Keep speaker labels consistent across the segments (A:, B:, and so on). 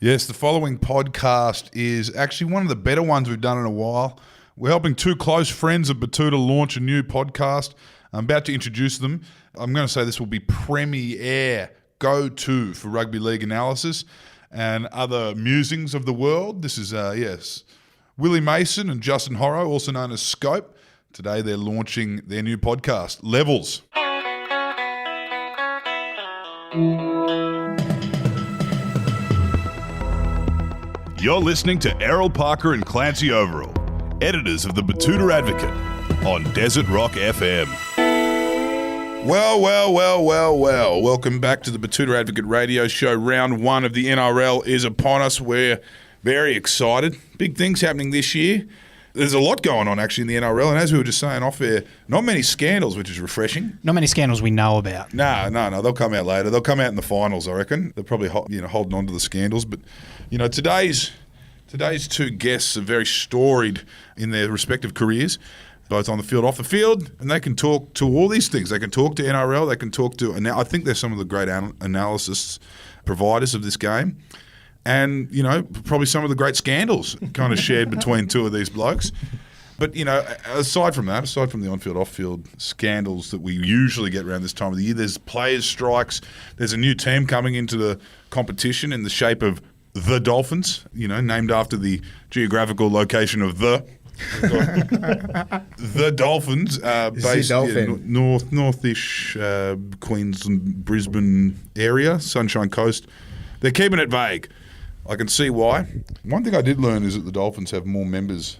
A: Yes, the following podcast is actually one of the better ones we've done in a while. We're helping two close friends of Batuta launch a new podcast. I'm about to introduce them. I'm going to say this will be premier go-to for rugby league analysis and other musings of the world. This is, Willie Mason and Justin Horo, also known as Scope. Today they're launching their new podcast, Levels.
B: You're listening to Errol Parker and Clancy Overall, editors of the Batuta Advocate, on Desert Rock FM.
A: Well. Welcome back to the Batuta Advocate radio show. Round one of the NRL is upon us. We're very excited. Big things happening this year. There's a lot going on, actually, in the NRL. And as we were just saying off air, not many scandals, which is refreshing.
C: Not many scandals we know about.
A: No. They'll come out later. They'll come out in the finals, I reckon. They're probably holding on to the scandals. But, today's two guests are very storied in their respective careers, both on the field, off the field, and they can talk to all these things. They can talk to NRL. They can talk to, and I think they're some of the great analysis providers of this game. And, probably some of the great scandals kind of shared between two of these blokes. But, aside from the on-field, off-field scandals that we usually get around this time of the year, there's players' strikes. There's a new team coming into the competition in the shape of the Dolphins, named after the geographical location of the Dolphins, based in north-ish Queensland, Brisbane area, Sunshine Coast. They're keeping it vague. I can see why. One thing I did learn is that the Dolphins have more members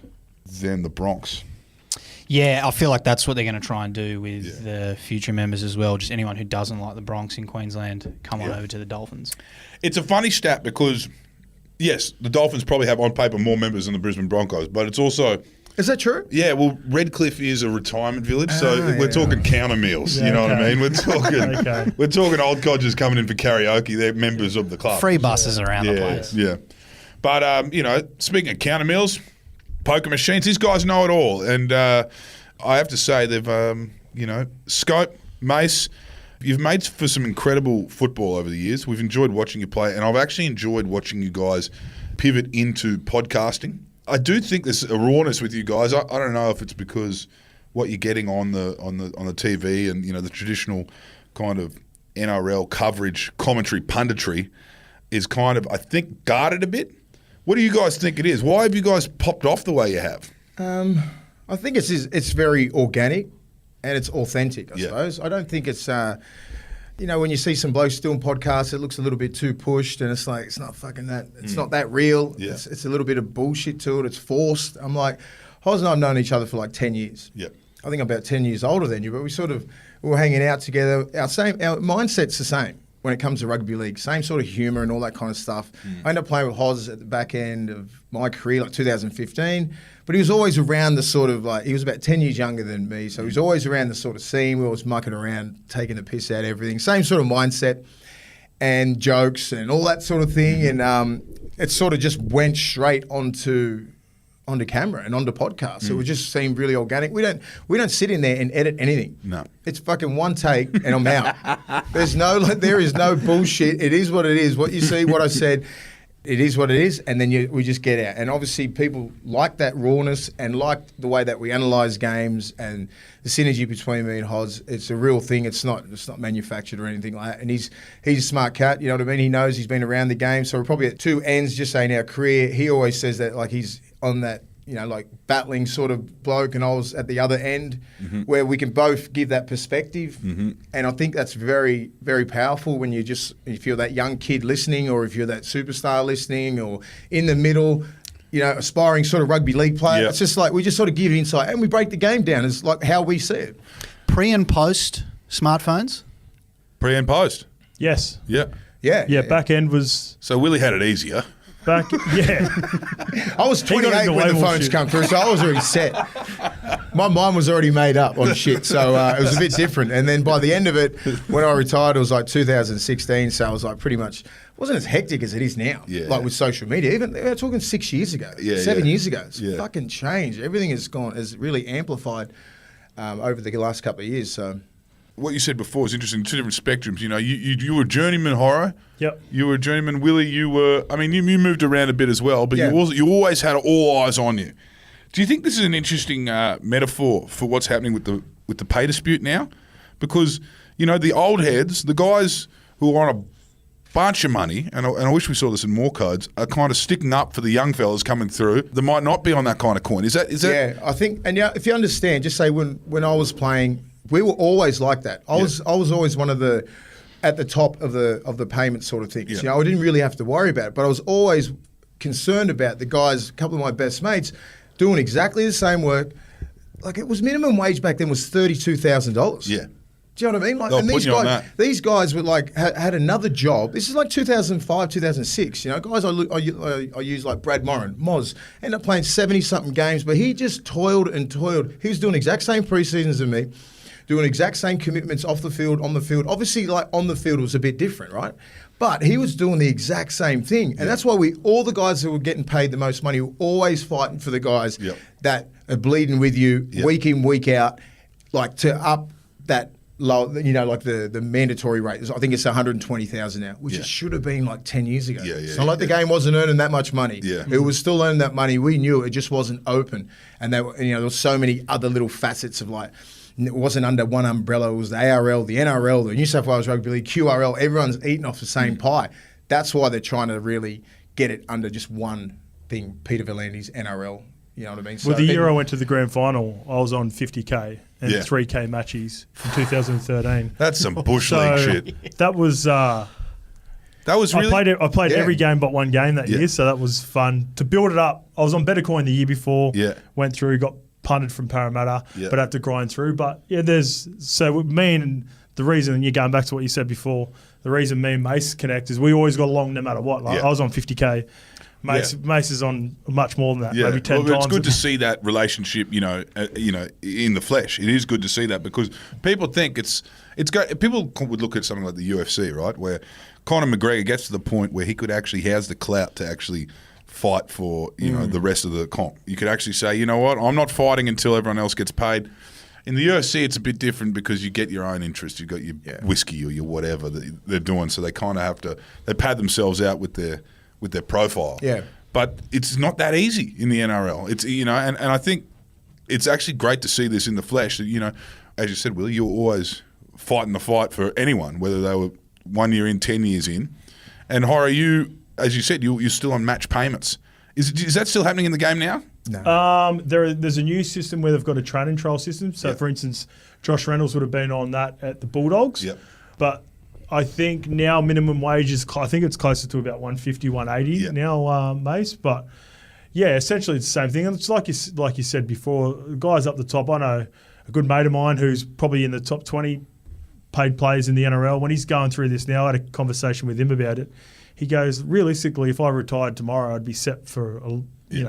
A: than the Bronx.
C: Yeah, I feel like that's what they're going to try and do with the future members as well. Just anyone who doesn't like the Bronx in Queensland, come on over to the Dolphins.
A: It's a funny stat because, yes, the Dolphins probably have on paper more members than the Brisbane Broncos, but it's also...
D: Is that true?
A: Yeah, well, Redcliffe is a retirement village, so we're talking counter meals. You know what I mean? We're talking we're talking old codgers coming in for karaoke. They're members of the club.
C: Free buses around the place.
A: Yeah. But, speaking of counter meals, poker machines, these guys know it all. And I have to say, they've, Scope, Mace, you've made for some incredible football over the years. We've enjoyed watching you play, and I've actually enjoyed watching you guys pivot into podcasting. I do think there's a rawness with you guys. I don't know if it's because what you're getting on the TV and the traditional kind of NRL coverage, commentary, punditry is kind of, I think, guarded a bit. What do you guys think it is? Why have you guys popped off the way you have?
D: I think it's very organic and it's authentic, I suppose. I don't think it's when you see some blokes doing podcasts, it looks a little bit too pushed, and it's like, it's not fucking that, it's not that real. Yeah. It's a little bit of bullshit to it. It's forced. I'm like, Hoz and I have known each other for like 10 years.
A: Yeah. I
D: think I'm about 10 years older than you, but we were hanging out together. Our mindset's the same when it comes to rugby league. Same sort of humour and all that kind of stuff. I ended up playing with Hoz at the back end of my career, like 2015. But he was always around the sort of he was about 10 years younger than me. So he was always around the sort of scene. We always mucking around, taking the piss out of everything. Same sort of mindset and jokes and all that sort of thing. And it sort of just went straight onto camera and onto podcasts. So it just seemed really organic. We don't sit in there and edit anything.
A: No.
D: It's fucking one take and I'm out. There is no bullshit. It is what it is. What you see, what I said, it is what it is, and then we just get out. And obviously people like that rawness and like the way that we analyse games and the synergy between me and Hoz. It's a real thing. It's not manufactured or anything like that. And he's a smart cat, you know what I mean? He knows, he's been around the game. So we're probably at two ends, just saying our career. He always says that like he's on that, battling sort of bloke, and I was at the other end where we can both give that perspective. And I think that's very, very powerful when if you're that young kid listening, or if you're that superstar listening, or in the middle, aspiring sort of rugby league player. Yep. It's just like we just sort of give insight and we break the game down. It's like how we see it.
C: Pre and post smartphones?
A: Pre and post.
E: Yes.
A: Yeah.
E: Yeah, back end was...
A: So Willie had it easier.
D: I was 28 when the phones come through, so I was already set. My mind was already made up on shit, so it was a bit different. And then by the end of it, when I retired, it was like 2016, so I was like pretty much, it wasn't as hectic as it is now, like with social media. Even we're talking 6 years ago, 7 years ago. It's fucking changed. Everything has really amplified over the last couple of years, so...
A: what you said before is interesting. Two different spectrums. You know, you were a journeyman, Horo.
E: Yep.
A: You were a journeyman, Willie. You moved around a bit as well, but you always had all eyes on you. Do you think this is an interesting metaphor for what's happening with the pay dispute now? Because, you know, the old heads, the guys who are on a bunch of money, and I wish we saw this in more codes, are kind of sticking up for the young fellas coming through that might not be on that kind of coin. Is that?
D: Yeah, I think, and yeah, if you understand, just say when I was playing, we were always like that. I was always one of the at the top of the payment sort of things.
A: Yeah.
D: You know, I didn't really have to worry about it, but I was always concerned about the guys. A couple of my best mates doing exactly the same work. Like, it was minimum wage back then was $32,000.
A: Yeah.
D: Do you know what I mean? Like,
A: They'll
D: and
A: put you on that.
D: these guys were like had another job. This is like 2005, 2006. You know, guys I use like Brad Moz ended up playing 70-something games, but he just toiled and toiled. He was doing the exact same pre-seasons as me, doing exact same commitments off the field, on the field. Obviously, like on the field, it was a bit different, right? But he was doing the exact same thing, and that's why all the guys who were getting paid the most money were always fighting for the guys that are bleeding with you week in, week out, like to up that. Low, you know, like the mandatory rate. I think it's 120,000 now, which it should have been like 10 years ago. It's not like the game wasn't earning that much money. It was still earning that money. We knew it just wasn't open, and there were so many other little facets of like. It wasn't under one umbrella. It was the ARL, the NRL, the New South Wales Rugby League, QRL. Everyone's eating off the same pie. That's why they're trying to really get it under just one thing. Peter V'landys, NRL. You know what I mean?
E: Well, the year I went to the grand final, I was on 50K and 3K matches from 2013.
A: That's some bush league shit.
E: That was really. I played every game but one game that year, so that was fun to build it up. I was on Better Coin the year before. Went through, got punted from Parramatta, but had to grind through. But with me and the reason, and you're going back to what you said before, the reason me and Mace connect is we always got along no matter what. Like I was on 50K. Mace is on much more than that, maybe 10 times.
A: It's good to see that relationship, in the flesh. It is good to see that because people think it's great. People would look at something like the UFC, right, where Conor McGregor gets to the point where he has the clout to actually fight for the rest of the comp. You could actually say, you know what, I'm not fighting until everyone else gets paid. In the UFC, it's a bit different because you get your own interest. You've got your whiskey or your whatever that they're doing, so they kind of have to they pad themselves out with their profile. But it's not that easy in the NRL. It's and I think it's actually great to see this in the flesh. That as you said, Willie, you're always fighting the fight for anyone, whether they were 1 year in, 10 years in. And Horo, you, as you said, you're still on match payments. Is that still happening in the game now?
E: No. There's a new system where they've got a train and trial system. So, for instance, Josh Reynolds would have been on that at the Bulldogs. But I think now minimum wage is, I think it's closer to about 150, 180 now, Mace. But yeah, essentially it's the same thing. And it's like you said before, guys up the top. I know a good mate of mine who's probably in the top 20 paid players in the NRL. When he's going through this now, I had a conversation with him about it. He goes, realistically, if I retired tomorrow, I'd be set for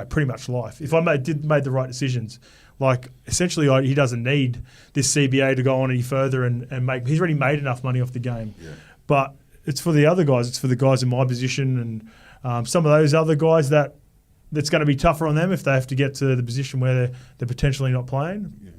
E: pretty much life. If I made the right decisions. Like, essentially, he doesn't need this CBA to go on any further and make. He's already made enough money off the game. But it's for the other guys. It's for the guys in my position and some of those other guys that's going to be tougher on them if they have to get to the position where they're potentially not playing.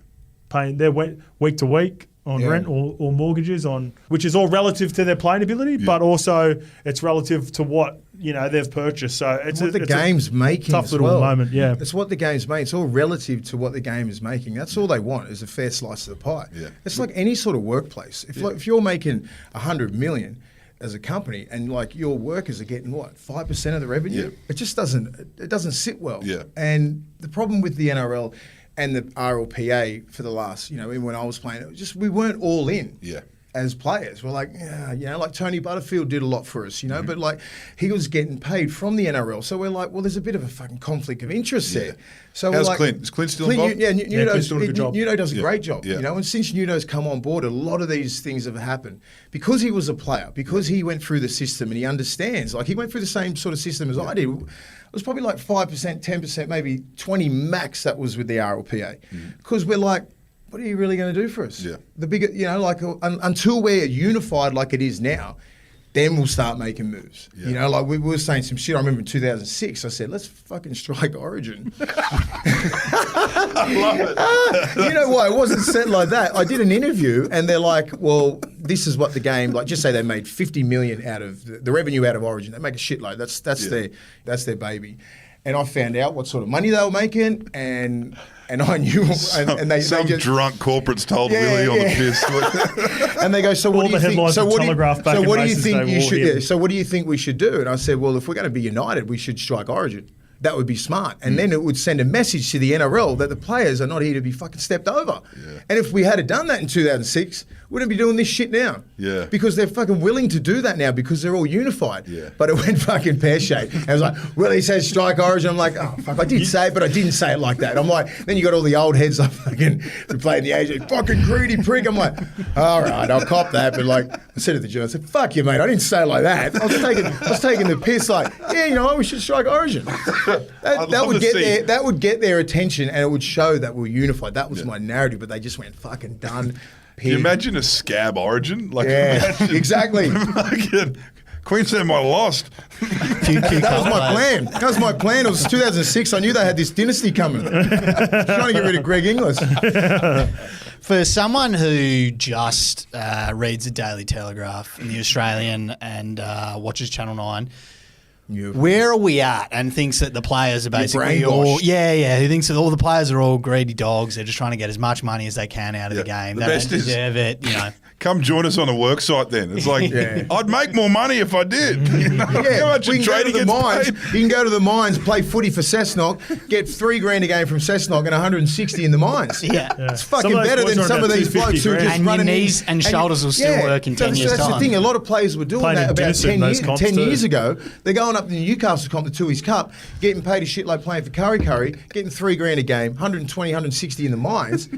E: Paying their week to week on rent or mortgages which is all relative to their playing ability, but also it's relative to what they've purchased. So it's
D: what the game's making.
E: Tough little moment. Yeah,
D: it's what the game's making. It's all relative to what the game is making. That's all they want is a fair slice of the pie. It's like any sort of workplace. If you're making $100 million as a company and like your workers are getting 5% of the revenue, it just doesn't sit well. And the problem with the NRL and the RLPA for the last, when I was playing, we weren't all in as players. We're like, like Tony Butterfield did a lot for us, but like he was getting paid from the NRL. So we're like, well, there's a bit of a fucking conflict of interest there. So
A: how's
D: we're like,
A: Clint? Is Clint still involved?
E: Clint's doing a good job.
D: Nuno does a great job, and since Nuno's come on board, a lot of these things have happened because he was a player, because he went through the system and he understands. Like he went through the same sort of system as I did. It was probably like 5%, 10%, maybe 20 max that was with the RLPA. Because we're like, what are you really going to do for us? The bigger, until we're unified like it is now, then we'll start making moves. You know, like we were saying some shit. I remember in 2006, I said, let's fucking strike Origin.
A: I love it.
D: You know why? It wasn't said like that. I did an interview and they're like, well, this is what the game, like just say they made 50 million out of the revenue out of Origin. They make a shitload. That's their baby. And I found out what sort of money they were making and I knew, and they
A: some
D: just,
A: drunk corporates told Willie on the piss.
D: And they go, so what do you think? So what do you think you should?
E: In.
D: So what do you think we should do? And I said, well, if we're going to be united, we should strike Origin. That would be smart. And then it would send a message to the NRL that the players are not here to be fucking stepped over. Yeah. And if we had done that in 2006, we wouldn't be doing this shit now.
A: Yeah.
D: Because they're fucking willing to do that now because they're all unified.
A: Yeah.
D: But it went fucking pear-shaped. And I was like, Willie says strike Origin. I'm like, oh, fuck, I did say it, but I didn't say it like that. I'm like, then you got all the old heads like fucking playing the age, fucking greedy prick. I'm like, all right, I'll cop that. But like, I said to the journalist, I said, fuck you, mate. I didn't say it like that. I was taking the piss like, yeah, you know what, we should strike Origin. That would get their attention and it would show that we're unified. That was my narrative, but they just went fucking done.
A: Can you imagine a scab Origin? Like,
D: exactly.
A: Queensland might have lost.
D: That was my plan. That was my plan. It was 2006. I knew they had this dynasty coming. Trying to get rid of Greg Inglis.
C: For someone who just reads the Daily Telegraph and the Australian and watches Channel 9, where are we at? And thinks that the players are basically all... Yeah, who thinks that all the players are all greedy dogs. They're just trying to get as much money as they can out of the game.
A: The
C: they
A: best
C: don't deserve it, you know.
A: Come join us on a work site then. It's like, I'd make more money if I did. You know? How much
D: we can go to the mines.
A: Paid?
D: You can go to the mines, play footy for Cessnock, get $3,000 a game from Cessnock and 160 in the mines.
C: Yeah.
D: It's fucking better than some of these blokes who are just
C: and
D: running
C: your knees and shoulders will still work in 10 years' time.
D: That's the thing. A lot of players were doing that about 10 years ago. They're going up to the Newcastle comp, the Tooheys Cup, getting paid a shitload playing for Curry, getting $3,000 a game, 120, 160 in the mines.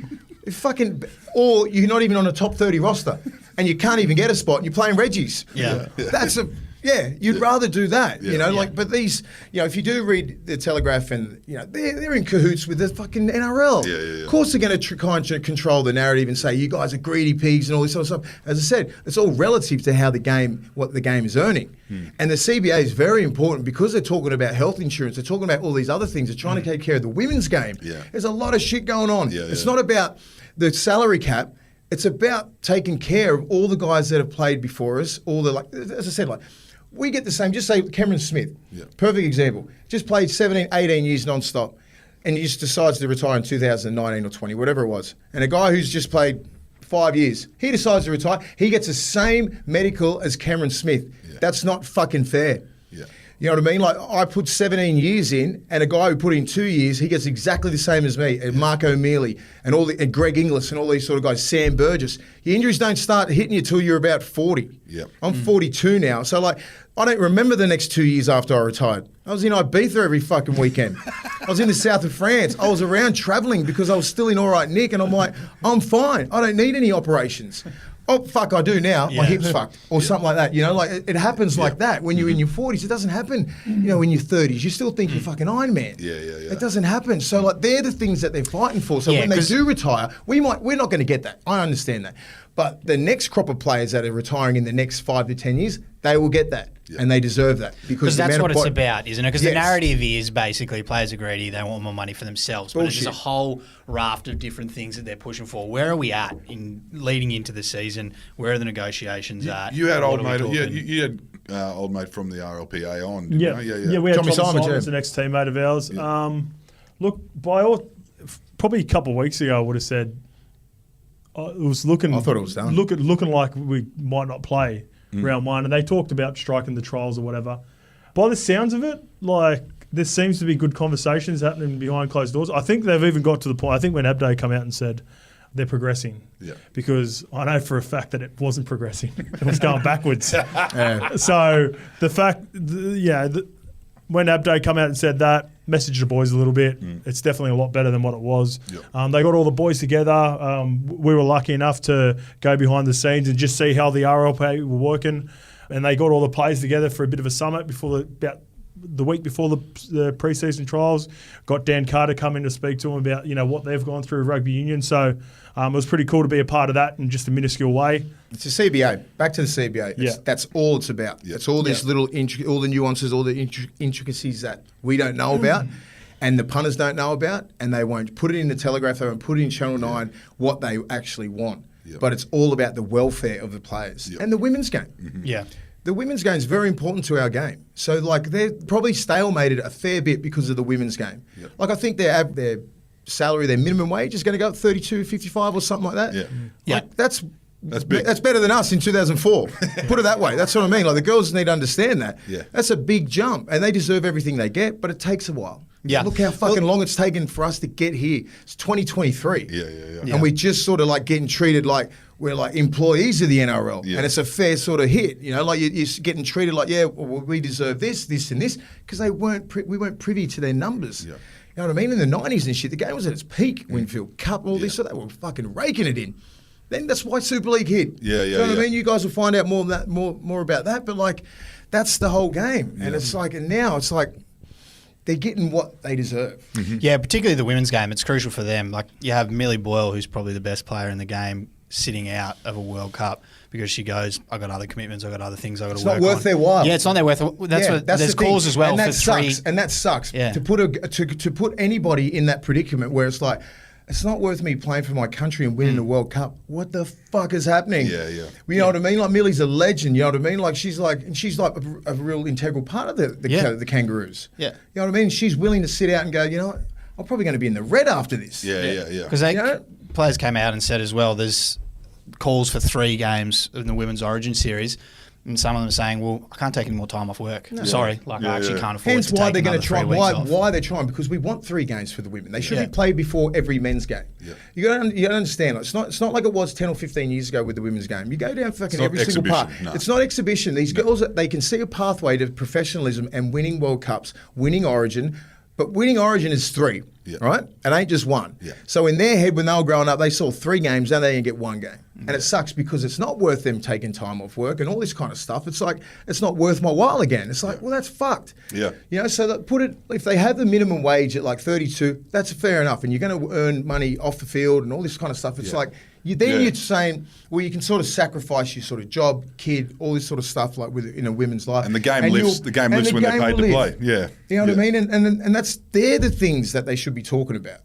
D: Or you're not even on a top 30 roster and you can't even get a spot and you're playing Reggie's. You'd rather do that, you know, like, but these, you know, if you do read the Telegraph and, you know, they're in cahoots with the fucking NRL. Of course they're going to try and control the narrative and say, you guys are greedy pigs and all this sort of stuff. As I said, it's all relative to how what the game is earning. And the CBA is very important because they're talking about health insurance, they're talking about all these other things, they're trying to take care of the women's game. There's a lot of shit going on. It's not about the salary cap. It's about taking care of all the guys that have played before us. All the, like, as I said, like, we get the same. Just say Cameron Smith, perfect example. Just played 17, 18 years non-stop, and he just decides to retire in 2019 or 20, whatever it was. And a guy who's just played 5 years, he decides to retire. He gets the same medical as Cameron Smith. That's not fucking fair. You know what I mean? Like, I put 17 years in, and a guy who put in 2 years, he gets exactly the same as me, and Mark O'Mealy, and Greg Inglis, and all these sort of guys, Sam Burgess. Your injuries don't start hitting you till you're about 40. I'm 42 now, so like, I don't remember the next 2 years after I retired. I was in Ibiza every fucking weekend. I was in the south of France. I was around travelling because I was still in all right nick, and I'm like, I'm fine. I don't need any operations. Oh, fuck, I do now. My hip's fucked. Or something like that. You know, like, it happens like that when you're in your 40s. It doesn't happen, you know, in your 30s. You still think you're fucking Iron Man. It doesn't happen. So, like, they're the things that they're fighting for. So when they do retire, we're not going to get that. I understand that. But the next crop of players that are retiring in the next 5 to 10 years, they will get that. And they deserve that. Because
C: that's what it's about, isn't it? Because the narrative is basically players are greedy, they want more money for themselves. But there's a whole raft of different things that they're pushing for. Where are we at in leading into the season? Where are the negotiations at?
A: You had old mate. You had old mate from the RLPA on.
E: We had Tommy Simons, the next teammate of ours. Look, probably a couple of weeks ago, I would have said it was looking.
D: I thought it was done.
E: Looking like we might not play round one, and they talked about striking the trials or whatever. By the sounds of it, like, there seems to be good conversations happening behind closed doors. I think they've even got to the point. I think when Abday come out and said they're progressing, because I know for a fact that it wasn't progressing; it was going backwards. So the fact, when Abday come out and said that, messaged the boys a little bit. It's definitely a lot better than what it was. They got all the boys together. We were lucky enough to go behind the scenes and just see how the RLPA were working. And they got all the players together for a bit of a summit before about the week before the pre-season trials. Got Dan Carter come in to speak to him about what they've gone through rugby union. So it was pretty cool to be a part of that in just a minuscule way.
D: It's a CBA. Back to the CBA. That's all it's about. It's all these little, all the nuances, all the intricacies that we don't know about and the punters don't know about, and they won't put it in the Telegraph, they won't put it in Channel 9, what they actually want. But it's all about the welfare of the players. And the women's game. The women's game is very important to our game. So, they're probably stalemated a fair bit because of the women's game. I think their salary, their minimum wage is going to go up $32.55 or something like that. That's big. That's better than us in 2004. Put it that way. That's what I mean. The girls need to understand that. That's a big jump, and they deserve everything they get, but it takes a while. Look how fucking long it's taken for us to get here. It's 2023. And we just sort of getting treated like we're employees of the NRL. And it's a fair sort of hit. You're getting treated like, we deserve this, this, and this, because we weren't privy to their numbers. You know what I mean? In the 90s and shit, the game was at its peak. Winfield Cup, all this, so they were fucking raking it in. Then that's why Super League hit. You know what I mean? You guys will find out more about that, but that's the whole game. And it's and now it's they're getting what they deserve.
C: Yeah, particularly the women's game. It's crucial for them. You have Millie Boyle, who's probably the best player in the game, sitting out of a World Cup because she goes, I got other commitments, I got other things I got to work on.
D: It's not worth their while.
C: Yeah, it's not their worth. There's calls as well for three.
D: And that sucks. To put anybody in that predicament where it's it's not worth me playing for my country and winning the World Cup. What the fuck is happening? You know what I mean? Millie's a legend. You know what I mean? She's a real integral part of the Kangaroos. You know what I mean? She's willing to sit out and go, what? I'm probably going to be in the red after this.
C: Because players came out and said as well, there's calls for 3 games in the Women's Origin Series. And some of them are saying, well, I can't take any more time off work. Sorry, I actually can't afford to take another 3 weeks off.
D: Why they're trying? Because we want 3 games for the women. They should be played before every men's game. You got to understand. It's not like it was 10 or 15 years ago with the women's game. You go down fucking every single part. No. It's not exhibition. These girls, they can see a pathway to professionalism and winning World Cups, winning Origin. But winning Origin is 3, right? It ain't just 1. So in their head, when they were growing up, they saw 3 games, now they didn't get 1 game. And it sucks because it's not worth them taking time off work and all this kind of stuff. It's it's not worth my while again. It's well, that's fucked. So if they have the minimum wage at 32, that's fair enough. And you're going to earn money off the field and all this kind of stuff. It's you're saying, well, you can sort of sacrifice your sort of job, kid, all this sort of stuff in a women's life.
A: And the game lifts. The game lifts when they're paid to play.
D: You know what I mean? And they're the things that they should be talking about.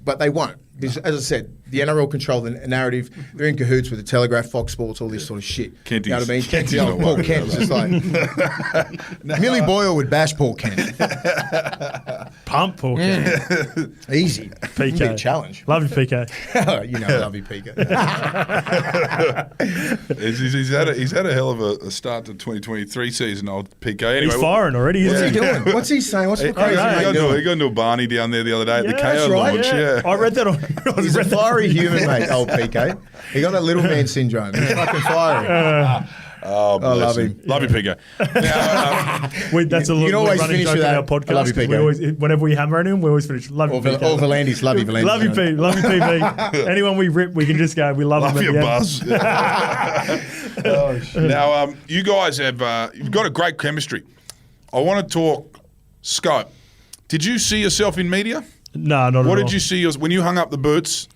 D: But they won't. Because, as I said, the NRL control the narrative. They're in cahoots with the Telegraph, Fox Sports, all this sort of shit.
A: Kenty's.
D: You know what I mean? Paul Kent is just Millie Boyle would bash Paul Kent.
E: Pump Paul Kent.
D: Easy.
E: PK.
D: Big challenge.
E: Love you, PK.
D: I love you, PK.
A: he's had a hell of a start to 2023 season, old PK. Anyway,
E: he's firing already.
D: What's he doing? What's he saying? What's the crazy mate doing?
A: He got into a Barney down there the other day at the KO launch.
E: I read that on.
D: He's a fiery human, mate, old PK. He got that little man syndrome. He's fucking fiery.
A: Oh,
D: I love him.
A: Love you, PK. Now,
E: that's a
D: you can always
E: running
D: finish
E: joke
D: with
E: in
D: that.
E: our podcast.
D: I love you, PK.
E: Whenever we hammer on him, we always finish. Love you, PK.
D: Or Volandis. Love you, Volandis.
E: Love you, P. Love you, PB. Anyone we rip, we can just go. We love him.
A: your buzz. Now, you guys have you've got a great chemistry. I want to talk Scope. Did you see yourself in media?
E: No, not at all.
A: What did you see when you hung up the boots?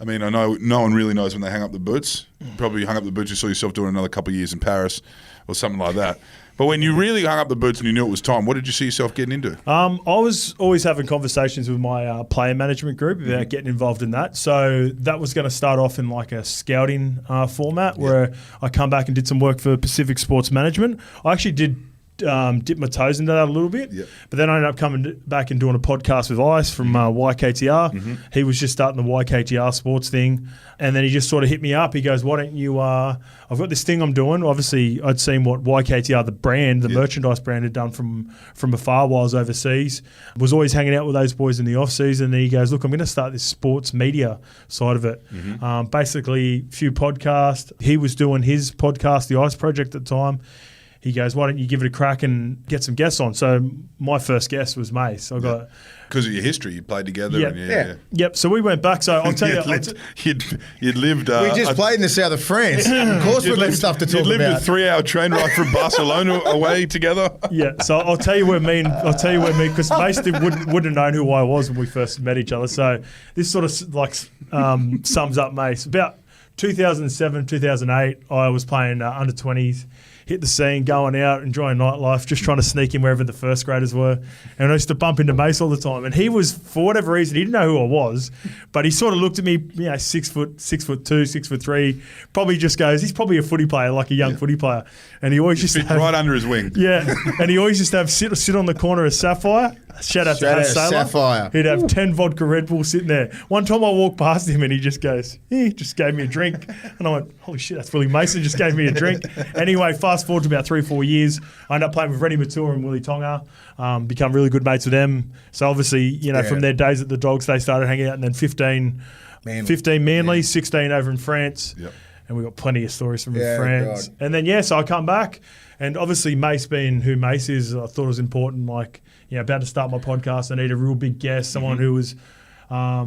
A: I mean, I know no one really knows when they hang up the boots. Probably you hung up the boots, you saw yourself doing another couple of years in Paris or something like that. But when you really hung up the boots and you knew it was time, what did you see yourself getting into?
E: I was always having conversations with my player management group about getting involved in that. So that was going to start off in a scouting format where I come back and did some work for Pacific Sports Management. I actually did dip my toes into that a little bit, but then I ended up coming back and doing a podcast with Ice from YKTR. He was just starting the YKTR sports thing, and then he just sort of hit me up. He goes, why don't you I've got this thing I'm doing. Obviously I'd seen what YKTR, the brand, the merchandise brand, had done from afar while I was overseas. Was always hanging out with those boys in the off season, and he goes, look, I'm going to start this sports media side of it. Basically a few podcasts. He was doing his podcast, the Ice Project at the time. he goes, why don't you give it a crack and get some guests on? So my first guest was Mace. I got
A: because of your history, you played together.
E: Yep.
A: And
E: Yep. So we went back. So I'll tell you,
A: you'd lived.
D: We just played in the south of France. Of course, we've got stuff to talk
A: You'd lived
D: about.
A: a 3-hour train ride from Barcelona away together.
E: yeah. So I'll tell you where me because Mace wouldn't have known who I was when we first met each other. So this sort of like sums up Mace. About 2007, 2008, I was playing under 20s. Hit the scene, going out, enjoying nightlife, just trying to sneak in wherever the first graders were. And I used to bump into Mace all the time. And he was, for whatever reason, he didn't know who I was, but he sort of looked at me, 6'2", 6'3", probably just goes, he's probably a footy player, like a young footy player. And he always just
A: fit right under his wing.
E: Yeah, and he always used to have sit on the corner of Sapphire. Shout out to Sailor.
D: Sapphire.
E: He'd have 10 vodka Red Bull sitting there. One time I walked past him and he just goes, he just gave me a drink. And I went, holy shit, that's Willie Mason just gave me a drink. Anyway, fast forward to about 3-4 years. I ended up playing with Reddy Matua and Willie Tonga. Become really good mates with them. So obviously, from their days at the Dogs, they started hanging out. And then 15 Manly, 16 over in France.
A: Yep.
E: And we got plenty of stories from France. God. And then, so I come back. And obviously, Mace being who Mace is, I thought it was important. Like, about to start my podcast, I need a real big guest, someone who was, not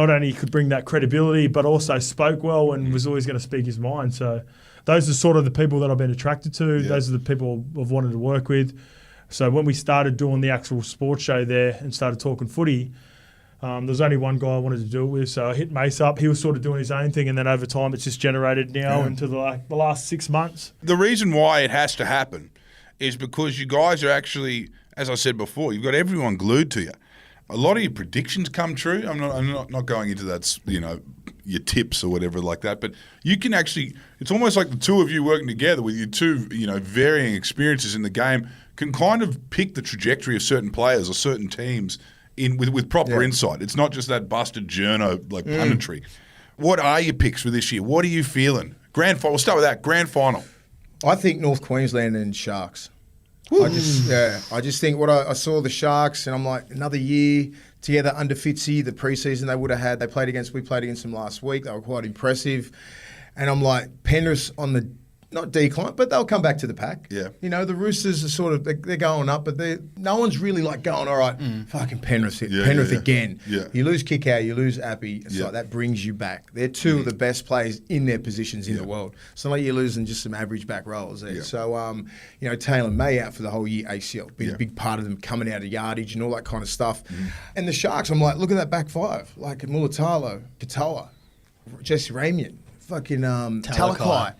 E: only could bring that credibility, but also spoke well and was always going to speak his mind. So those are sort of the people that I've been attracted to. Yeah. Those are the people I've wanted to work with. So when we started doing the actual sports show there and started talking footy, there was only one guy I wanted to do it with. So I hit Mace up. He was sort of doing his own thing. And then over time, it's just generated now into the last 6 months. The
A: reason why it has to happen is because you guys are actually, as I said before, you've got everyone glued to you. A lot of your predictions come true. I'm not going into that, your tips or whatever like that. But you can actually, it's almost like the two of you working together with your two, varying experiences in the game can kind of pick the trajectory of certain players or certain teams with proper insight. It's not just that busted journo like punditry. What are your picks for this year? What are you feeling? Grand final. We'll start with that. Grand final.
D: I think North Queensland and Sharks. I just think I saw the Sharks and I'm like, another year together under Fitzy, the preseason they would have had. We played against them last week. They were quite impressive. And I'm like, Penrith on the, not decline, but they'll come back to the pack. Yeah. The Roosters are sort of, they're going up, but no one's really like going, all right, fucking Penrith again. Yeah. You lose Kickow, you lose Appy. It's like that brings you back. They're two of the best players in their positions in the world. It's not like you're losing just some average back rollers there. Yeah. So, Taylor May out for the whole year, ACL, been a big part of them coming out of yardage and all that kind of stuff. And the Sharks, I'm like, look at that back five. Like Mulatalo, Katoa, Jesse Ramian, fucking Talakai.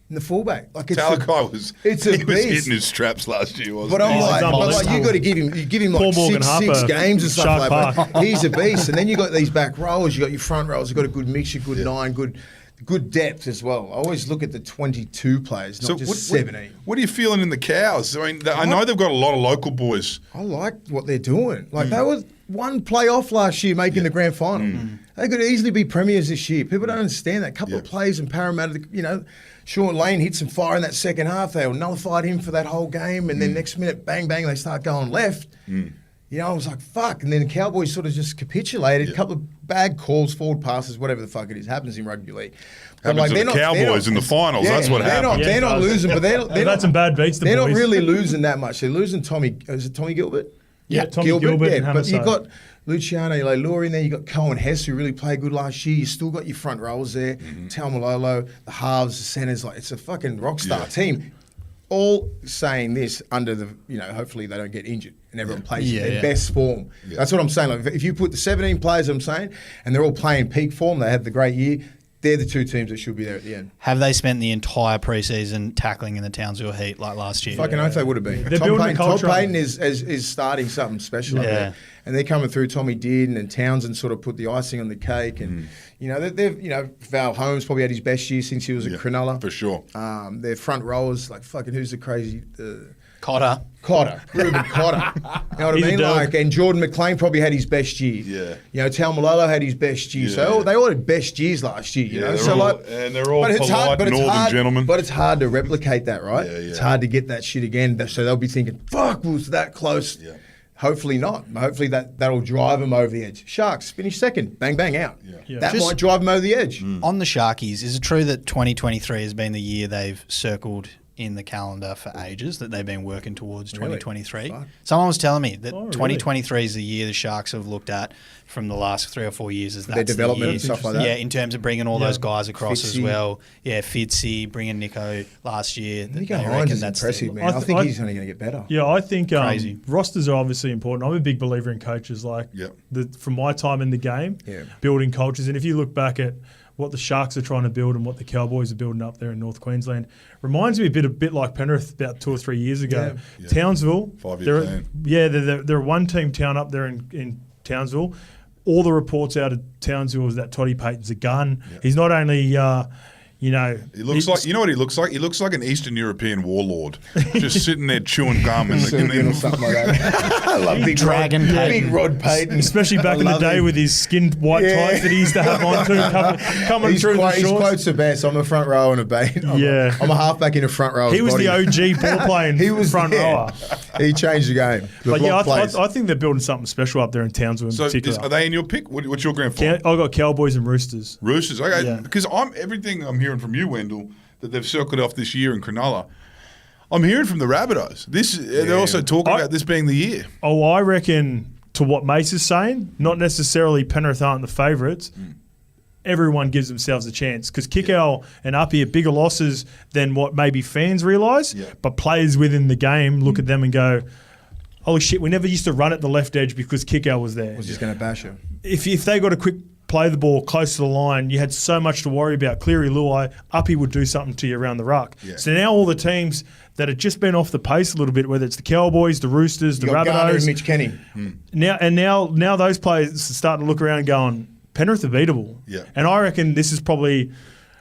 D: In the fullback,
A: Talakai was hitting his straps last year, wasn't he?
E: But
D: you got to give him like six games and stuff like that. He's a beast, and then you got these back rows, you got your front rows, you got a good mixture, good nine, good depth as well. I always look at the 22 players, not just 17.
A: What are you feeling in the Cows? I mean, I know they've got a lot of local boys.
D: I like what they're doing. Like they were one playoff last year, making the grand final. They could easily be premiers this year. People don't understand that. A couple of plays in Parramatta, Sean Lane hit some fire in that second half. They nullified him for that whole game, and then next minute, bang, bang, they start going left. I was like, fuck. And then the Cowboys sort of just capitulated. A couple of bad calls, forward passes, whatever the fuck it is, happens in rugby league.
A: Happens to the Cowboys in the finals. That's what happened.
D: They're not losing, but they've
E: had some bad beats.
D: They're not really losing that much. They're losing Tommy. Is it Tommy Gilbert?
E: Yeah, Tommy Gilbert.
D: Yeah, but you've got Luciano Leilua in there. You've got Cohen Hess, who really played good last year. You still got your front rows there. Taumalolo, the halves, the centres. Like, it's a fucking rock star team. All saying this under the, hopefully they don't get injured and everyone plays in their best form. Yeah. That's what I'm saying. Like, if you put the 17 players, I'm saying, and they're all playing peak form, they had the great year, they're the two teams that should be there at the end.
C: Have they spent the entire preseason tackling in the Townsville Heat like last year?
D: Fucking oath they would have been. Tom Payton is starting something special up there. And they're coming through. Tommy Dearden and Townsend sort of put the icing on the cake. And, Val Holmes probably had his best year since he was at Cronulla.
A: For sure.
D: Their front rowers, like fucking who's the crazy...
C: Cotter,
D: Ruben Cotter. You know what I mean? And Jordan McLean probably had his best year. Yeah. Talmalolo had his best year. So they all had best years last year,
A: and they're all polite northern gentlemen.
D: But it's hard to replicate that, right? Yeah. It's hard to get that shit again. So they'll be thinking, fuck, was that close? Yeah. Hopefully not. Hopefully that'll drive them over the edge. Sharks finish second. Bang, bang, out. Yeah. That might drive them over the edge.
C: On the Sharkies, is it true that 2023 has been the year they've circled in the calendar for ages that they've been working towards 2023.
D: Fuck.
C: Someone was telling me that
E: Oh, really?
C: 2023 is the year the Sharks have looked at from the last 3 or 4 years as that's
D: Their development
C: the year.
D: and stuff like that.
C: Yeah, in terms of bringing all those guys across as
D: Fitzy.
C: well. Yeah, Fitzy, bringing Nico last year.
D: Nico
C: They
D: Hines
C: reckon
D: is
C: that's
D: impressive,
C: the-
D: man. I think he's only going to get better.
E: Yeah, I think
C: Crazy.
E: rosters are obviously important. I'm a big believer in coaches. Like
A: Yep.
E: from my time in the game,
D: Yeah.
E: building cultures. And if you look back at what the Sharks are trying to build and what the Cowboys are building up there in North Queensland, reminds me a bit like Penrith about 2 or 3 years ago.
A: Yeah.
E: Townsville,
A: 5-year
E: they're,
A: plan.
E: yeah, they're a one-team town up there in Townsville. All the reports out of Townsville is that Toddy Payton's a gun.
A: Yeah.
E: He's not only
A: He looks like, you know what he looks like? He looks like an Eastern European warlord, just sitting there chewing gum in
D: Serbian or
A: the
D: something like that. I love Big
C: Dragon
D: Rod,
C: Payton.
D: Big Rod Payton.
E: especially back in the
D: love
E: day
D: him.
E: with his skinned white
D: Yeah.
E: tights that he used to have on too, coming
D: His
E: through the
D: quotes
E: shorts.
D: are best. I'm a front row and a bait.
E: Yeah.
D: I'm a halfback in a front row.
E: He was the OG ball playing
D: He was
E: front
D: there.
E: rower.
D: He changed the game. The
E: But yeah,
D: block plays.
E: I think they're building something special up there in Townsville in
A: So
E: particular.
A: are they in your pick? What's your grand final?
E: I got Cowboys and Roosters.
A: Roosters. Okay,
E: Yeah.
A: because everything I'm hearing from you, Wendell, that they've circled off this year in Cronulla. I'm hearing from the Rabbitohs. They're also talking about this being the year.
E: Oh, I reckon to what Mace is saying, not necessarily Penrith aren't the favourites. Everyone gives themselves a chance because Kickow and Uppy are bigger losses than what maybe fans realise.
A: Yeah.
E: But players within the game look at them and go, "Holy shit, we never used to run at the left edge because Kickow was there."
D: was just going to bash him.
E: If they got a quick play the ball close to the line, you had so much to worry about. Cleary, Luai, Uppy would do something to you around the ruck.
A: Yeah.
E: So now all the teams that had just been off the pace a little bit, whether it's the Cowboys, the Roosters, the
D: You got Garner and
E: Rabbitohs,
D: Mitch Kenny.
E: now those players are starting to look around and going, Penrith are beatable.
A: Yeah.
E: And I reckon this is probably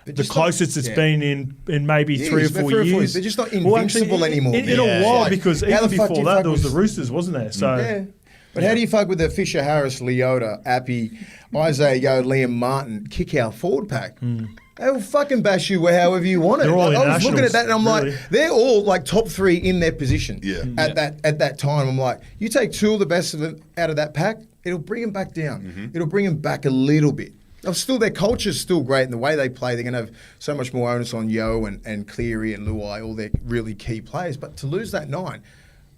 E: the
D: just
E: closest
D: not-
E: it's
D: yeah.
E: been in maybe
D: Years,
E: 3 or
D: about
E: 4
D: 3 or 4
E: years.
D: years. They're just not
E: Well, actually,
D: invincible anymore.
E: In a
C: Yeah.
E: while,
D: Like,
E: because
D: how
E: even
D: the fuck do
E: before
D: you
E: that,
D: fuck
E: there was the
D: with-
E: Roosters, wasn't there? So
D: Yeah. But how do you fuck with the Fisher, Harris, Leota, Appy, Isaiah Yo, Liam Martin, kick our forward pack? They'll fucking bash you however you want it.
E: They're all
D: Like, I was looking
E: internationals,
D: at that and I'm
E: really.
D: like, they're all like top 3 in their position.
A: Yeah.
D: At that time, I'm like, you take 2 of the best of them out of that pack, it'll bring them back down. It'll bring them back a little bit. Still, their culture's still great, and the way they play, they're going to have so much more onus on Yo and Cleary and Luai, all their really key players. But to lose that 9,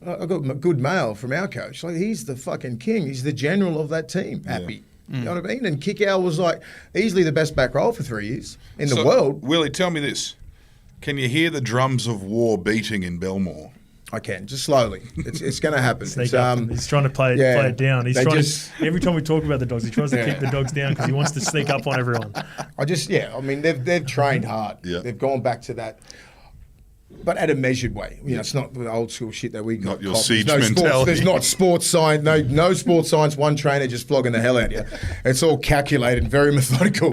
D: I got a good mail from our coach. Like, he's the fucking king. He's the general of that team. Happy. You know what I mean? And Kickow was like easily the best back row for 3 years in the world.
A: Willie, tell me this. Can you hear the drums of war beating in Belmore?
D: I can, just slowly. It's going to happen.
E: Sneak
D: It's,
E: up. He's trying to play it down. He's
D: they
E: trying
D: just-
E: to, every time we talk about the dogs, he tries to keep the dogs down because he wants to sneak up on everyone.
D: I mean, they've trained hard.
A: Yeah.
D: They've gone back to that, but at a measured way. You know, it's not the old school shit that we got.
A: Not your
D: copped.
A: siege
D: There's no
A: mentality.
D: Sports, there's not sports science. No sports science. One trainer just flogging the hell out of you. It's all calculated, very methodical,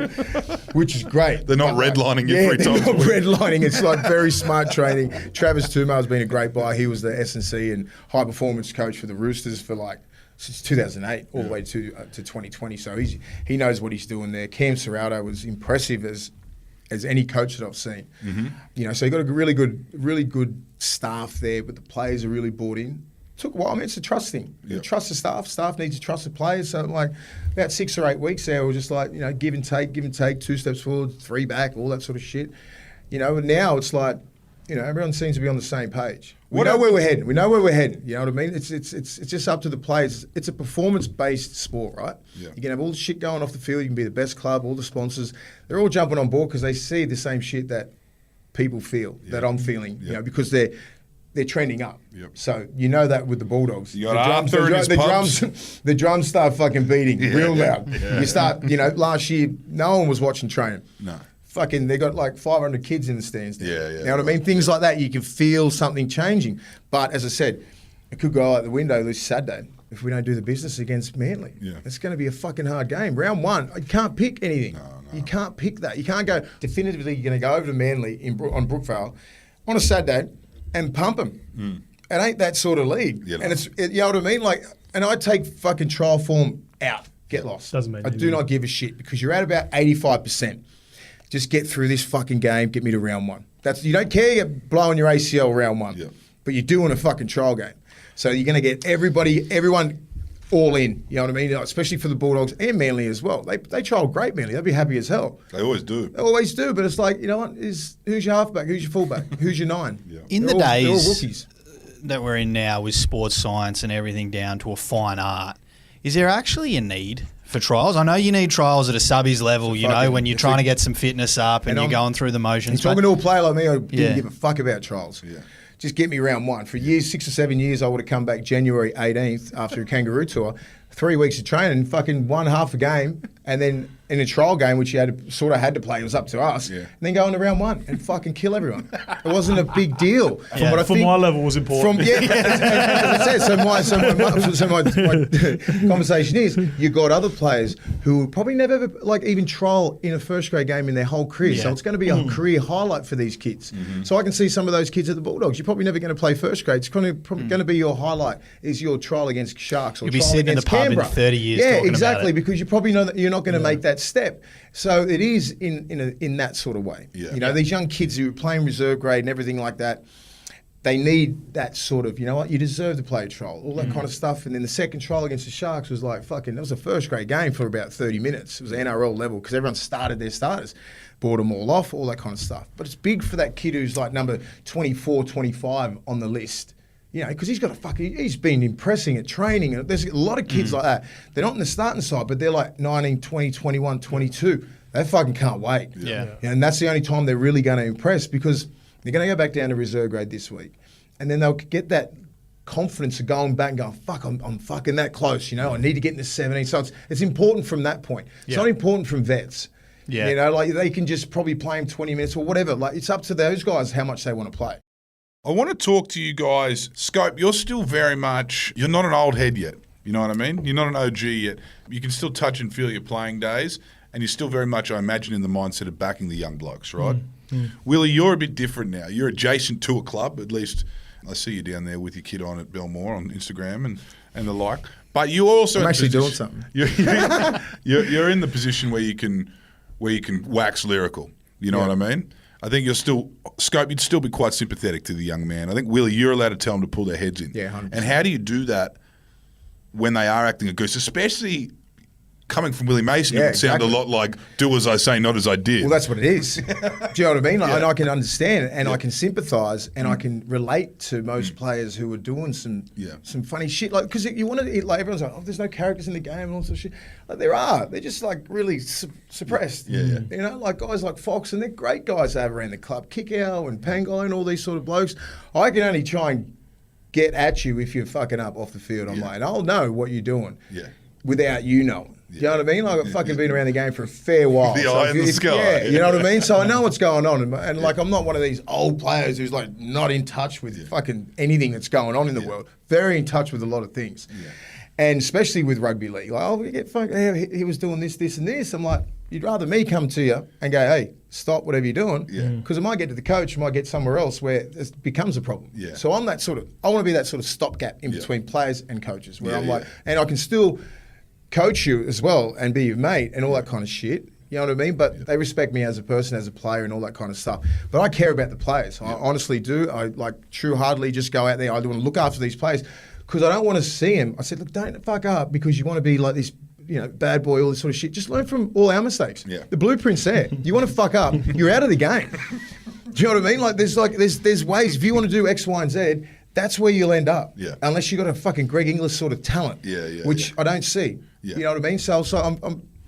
D: which is great.
A: They're not redlining you 3
D: they're
A: times a
D: not
A: week.
D: redlining. It's like very smart training. Travis Tumar's been a great buy. He was the S&C and high performance coach for the Roosters for like since 2008 all the way to 2020. So he knows what he's doing there. Cam Serrato was impressive as any coach that I've seen. You know, so you got a really good staff there, but the players are really bought in. Took a while. I mean, it's a trust thing. You trust the staff. Staff needs to trust the players. So like about 6 or 8 weeks there, we're just like, you know, give and take, 2 steps forward, 3 back, all that sort of shit. You know, and now it's like, you know, everyone seems to be on the same page. We know where we're heading. You know what I mean? It's just up to the players. It's a performance-based sport, right?
A: Yeah.
D: You can have all the shit going off the field. You can be the best club, all the sponsors. They're all jumping on board because they see the same shit that people feel, that I'm feeling, you know, because they're trending up.
A: Yep.
D: So you know that with the Bulldogs.
A: You got Arthur in his pubs.
D: The drums start fucking beating real
A: yeah,
D: loud. You start, you know, last year, no one was watching training.
A: No.
D: Fucking, they got like 500 kids in the stands now.
A: Yeah.
D: You know what I mean? Things like that, you can feel something changing. But as I said, it could go out the window this Saturday if we don't do the business against Manly.
A: Yeah.
D: It's going to be a fucking hard game. Round 1, you can't pick anything. You can't pick that. You can't go definitively. You're going to go over to Manly on Brookvale on a Saturday and pump them. It ain't that sort of league.
A: Yeah, no.
D: And you know what I mean? Like, and I take fucking trial form out. Get lost.
E: Doesn't mean
D: I do
E: anything.
D: not give a shit because you're at about 85%. Just get through this fucking game. Get me to round 1. You don't care you're blowing your ACL round 1,
A: Yeah.
D: but you're doing a fucking trial game. So you're going to get everyone all in. You know what I mean? Especially for the Bulldogs and Manly as well. They trial great Manly. They'd be happy as hell.
A: They always do.
D: They always do. But it's like, you know what? Who's your halfback? Who's your fullback? Who's your 9?
A: Yeah.
C: In
D: They're
C: the
D: all
C: days
D: rookies.
C: that we're in now with sports science and everything down to a fine art, is there actually a need for trials? I know you need trials at a subbies level, you know, when you're trying to get some fitness up and you're going through the motions.
D: Talking to a player like me, I didn't give a fuck about trials. Yeah. Just get me round 1. For years, 6 or 7 years, I would have come back January 18th after a kangaroo tour, 3 weeks of training, fucking won half a game, and then in a trial game, which you had to play, it was up to us, and then go into round 1 and fucking kill everyone. It wasn't a big deal.
E: From what I think, my level was important.
D: As I said, my conversation is, you got other players who will probably never ever, like, even trial in a first grade game in their whole career. So it's going to be a career highlight for these kids. So I can see some of those kids at the Bulldogs. You're probably never going to play first grade. It's probably going to be your highlight is your trial against Sharks or
C: You'll be
D: trial
C: sitting in the
D: against
C: pub
D: Canberra.
C: in 30 years
D: Yeah,
C: talking
D: exactly,
C: about it.
D: because you probably know that you're not going to make that step. So it is in that sort of way.
A: Yeah.
D: You know, these young kids who are playing reserve grade and everything like that, they need that sort of, you know what, you deserve to play a trial, all that kind of stuff. And then the second trial against the Sharks was like, fucking, that was a first grade game for about 30 minutes. It was NRL level because everyone started their starters, bought them all off, all that kind of stuff. But it's big for that kid who's like number 24, 25 on the list. You know, because he's been impressing at training. And there's a lot of kids like that. They're not in the starting side, but they're like 19, 20, 21, 22. They fucking can't wait.
C: Yeah.
D: And that's the only time they're really going to impress because they're going to go back down to reserve grade this week. And then they'll get that confidence of going back and going, fuck, I'm fucking that close, you know, I need to get into 17. So it's important from that point. It's not important from vets.
C: Yeah.
D: You know, like they can just probably play him 20 minutes or whatever. Like it's up to those guys how much they want to play.
A: I want to talk to you guys. Scope, you're still very much, you're not an old head yet. You know what I mean? You're not an OG yet. You can still touch and feel your playing days, and you're still very much, I imagine, in the mindset of backing the young blokes, right? Willie, you're a bit different now. You're adjacent to a club, at least I see you down there with your kid on at Belmore on Instagram and the like. But you also...
D: I'm actually doing something.
A: You're in the position where you can wax lyrical. You know what I mean? I think you're still, Scope, you'd still be quite sympathetic to the young man. I think, Willie, you're allowed to tell them to pull their heads in.
D: Yeah, 100%.
A: And how do you do that when they are acting a goose, especially coming from Willie Mason? It would sound a lot like, do as I say, not as I did.
D: Well, that's what it is. Do you know what I mean? Like, and I can understand it, and I can sympathise, and I can relate to most players who are doing some funny shit. Like, because you want to, like, everyone's like, oh, there's no characters in the game and all sorts of shit. Like, there are. They're just like really suppressed. You know, like guys like Fox, and they're great guys over around the club. Kickow and Pangai and all these sort of blokes. I can only try and get at you if you're fucking up off the field. I'm like, and I'll know what you're doing without you knowing. Do you know what I mean? Like, I've fucking been around the game for a fair while.
A: The eye in the sky.
D: Yeah, you know what I mean? So I know what's going on. And like, I'm not one of these old players who's like not in touch with fucking anything that's going on in the world. Very in touch with a lot of things. And especially with rugby league. Like, oh, we get fucking, he was doing this, this, and this. I'm like, you'd rather me come to you and go, hey, stop whatever you're doing. Because it might get to the coach, it might get somewhere else where it becomes a problem. So I'm that sort of, I want to be that sort of stopgap in between players and coaches where I'm like, and I can still coach you as well and be your mate and all that kind of shit. You know what I mean? But they respect me as a person, as a player and all that kind of stuff. But I care about the players. I honestly do. I like true-heartedly just go out there. I want to look after these players because I don't want to see them. I said, look, don't fuck up because you want to be like this, you know, bad boy, all this sort of shit. Just learn from all our mistakes. The blueprint's there. You want to fuck up, you're out of the game. Do you know what I mean? Like there's ways. If you want to do X, Y, and Z, that's where you'll end up. Unless you got a fucking Greg Inglis sort of talent. Which I don't see. You know what I mean? So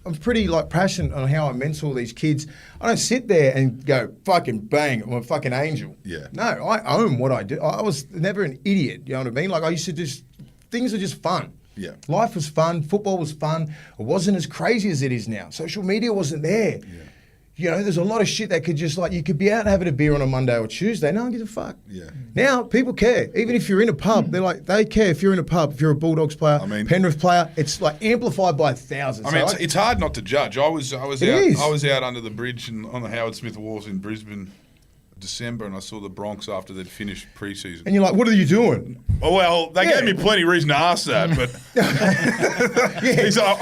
D: I'm pretty like passionate on how I mentor these kids. I don't sit there and go, fucking bang, I'm a fucking angel. No, I own what I do. I was never an idiot. You know what I mean? Like I used to just, things are just fun. Life was fun. Football was fun. It wasn't as crazy as it is now. Social media wasn't there. You know, there's a lot of shit that could just like, you could be out having a beer on a Monday or Tuesday. No one gives a fuck. Now, people care. Even if you're in a pub, they're like, they care if you're in a pub. If you're a Bulldogs player, Penrith player, it's like amplified by thousands.
A: I mean, it's hard not to judge. I was out under the bridge and on the Howard Smith Wharf in Brisbane December, and I saw the Bronx after they'd finished preseason.
D: And you're like, what are you doing?
A: Oh, well, they gave me plenty of reason to ask that, but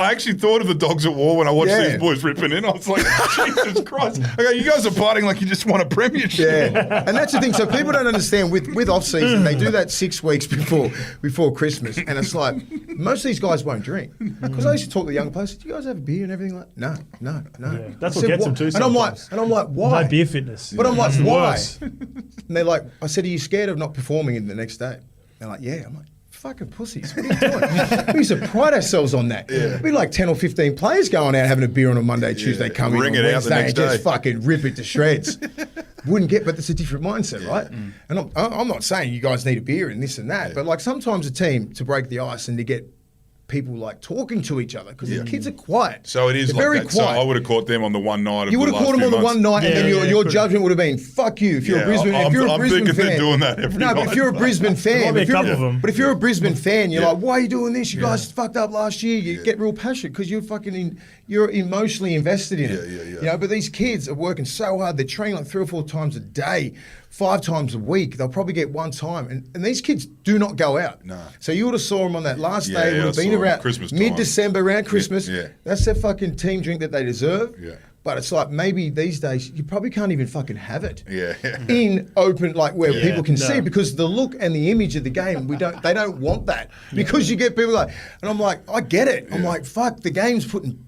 A: I actually thought of the Dogs at War when I watched these boys ripping in. I was like, Jesus Christ. Okay, you guys are partying like you just won a premiership.
D: Yeah, and that's the thing. So people don't understand with off-season, they do that 6 weeks before Christmas, and it's like, most of these guys won't drink. Because I used to talk to the young players, do you guys have a beer and everything? Like, no.
E: Yeah, that's what gets them too sometimes.
D: And I'm like, why?
E: No beer fitness.
D: But I'm like,
E: It's
D: why?
E: worse.
D: And they're like, I said, are you scared of not performing in the next day? They're like, yeah. I'm like, fucking pussies. What are you doing? We used to pride ourselves on that.
A: Yeah.
D: We'd be like 10 or 15 players going out having a beer on a Monday, Tuesday, come in
A: Ring
D: on
A: it out the
D: Wednesday
A: next
D: and just
A: day.
D: fucking rip it to shreds. Wouldn't get, but it's a different mindset, right? And I'm not saying you guys need a beer and this and that, but like sometimes a team to break the ice and to get people like talking to each other because the kids are quiet.
A: So it is
D: They're
A: like
D: very
A: that.
D: quiet.
A: So I would have caught them on the one night of
D: You would
A: the
D: have caught
A: last
D: them on
A: few
D: the
A: months.
D: one night, and then your
E: could.
D: judgment would have been, "Fuck you." If you're a Brisbane,
A: I'm thinking
D: fan,
A: they're doing that every
D: no, but if
A: night.
D: you're a Brisbane fan,
E: might be a
D: if you're-
E: couple of them.
D: but if you're a Brisbane fan, you're
A: Yeah.
D: like, "Why are you doing this? You guys fucked up last year." You get real passionate because you're you're emotionally invested in it.
A: Yeah.
D: You know, but these kids are working so hard. They're training like 3 or 4 times a day, 5 times a week. They'll probably get one time, and these kids do not go out.
A: No.
D: So you would have saw them on that last
A: Yeah,
D: day. It
A: yeah,
D: would
A: I
D: have been
A: saw 'em
D: around
A: Christmas time.
D: mid-December, around Christmas.
A: Yeah.
D: That's their fucking team drink that they deserve.
A: Yeah.
D: But it's like maybe these days you probably can't even fucking have it
A: Yeah.
D: in open, like where
A: Yeah.
D: people can
E: No.
D: see, because the look and the image of the game, they don't want that, because you get people like, and I'm like, I get it. I'm like, fuck, the game's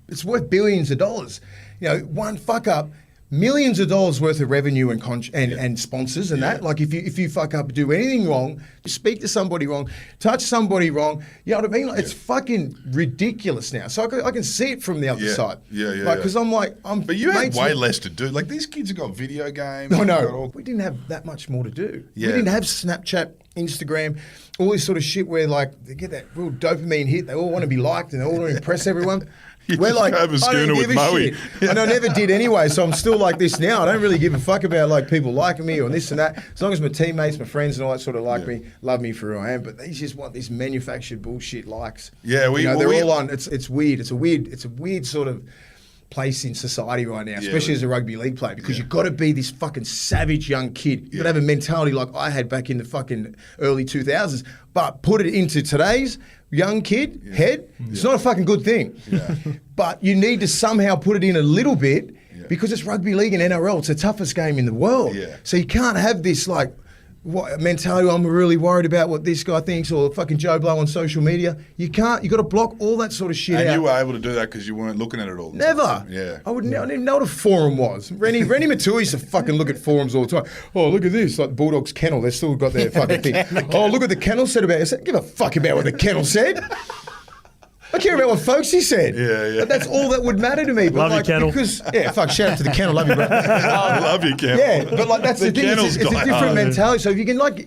D: it's worth billions of dollars. You know, one fuck up, millions of dollars worth of revenue and sponsors and that. Like if you fuck up, do anything wrong, speak to somebody wrong, touch somebody wrong, you know what I mean? Like, it's fucking ridiculous now. So I can see it from the other side.
A: Yeah.
D: Because I'm like,
A: But you had
D: mates
A: way
D: with-
A: less to do. Like these kids have got video games.
D: No,
A: they've got all-
D: we didn't have that much more to do.
A: Yeah.
D: We didn't have Snapchat, Instagram, all this sort of shit where like they get that real dopamine hit. They all want to be liked and they all want to impress everyone.
A: You
D: We're
A: just
D: like,
A: have a
D: I
A: schooner
D: don't
A: with
D: give a
A: Moe.
D: shit. And I never did anyway, so I'm still like this now. I don't really give a fuck about like people liking me or this and that. As long as my teammates, my friends and all that sort of like me, love me for who I am. But they just want this manufactured bullshit likes.
A: Yeah,
D: they're all on. It's weird. It's a weird sort of place in society right now, especially as a rugby league player, because you've got to be this fucking savage young kid. You've got to have a mentality like I had back in the fucking early 2000s, but put it into today's young kid head, it's not a fucking good thing. But you need to somehow put it in a little bit because it's rugby league and NRL. It's the toughest game in the world.
A: Yeah.
D: So you can't have this like what mentality, I'm really worried about what this guy thinks, or fucking Joe Blow on social media. You can't. You got to block all that sort of shit
A: And
D: out.
A: you were able to do that because you weren't looking at it all the
D: Never.
A: time. Yeah.
D: I didn't even know what a forum was. Rennie Matua used to fucking look at forums all the time. Oh, look at this, like the Bulldogs kennel. They've still got their fucking thing. Oh, look what the kennel said about it. I said, give a fuck about what the kennel said. I care about what Folksy said.
A: Yeah.
D: But that's all that would matter to me. But
E: Love you,
D: like,
E: Kennel.
D: Because, shout out to the kennel. Love you, bro.
A: I love you, Cam.
D: Yeah, but like that's the thing.
A: kennel's
D: It's a
A: die
D: different
A: hard.
D: mentality. So if you can look,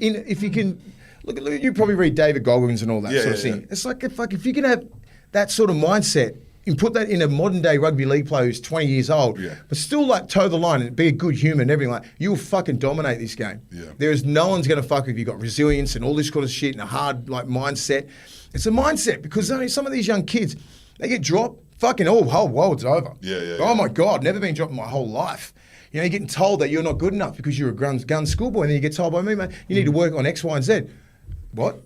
D: you probably read David Goggins and all that sort of thing.
A: Yeah.
D: It's like if you can have that sort of mindset and put that in a modern day rugby league player who's 20 years old, but still like toe the line and be a good human and everything, like you'll fucking dominate this game.
A: Yeah.
D: There is no one's going to fuck if you've got resilience and all this kind of shit and a hard like mindset. It's a mindset because I mean, some of these young kids, they get dropped, fucking whole world's over. Oh my God, never been dropped in my whole life. You know, you're getting told that you're not good enough because you're a gun schoolboy, and then you get told by me, man, you need to work on X, Y, and Z. What?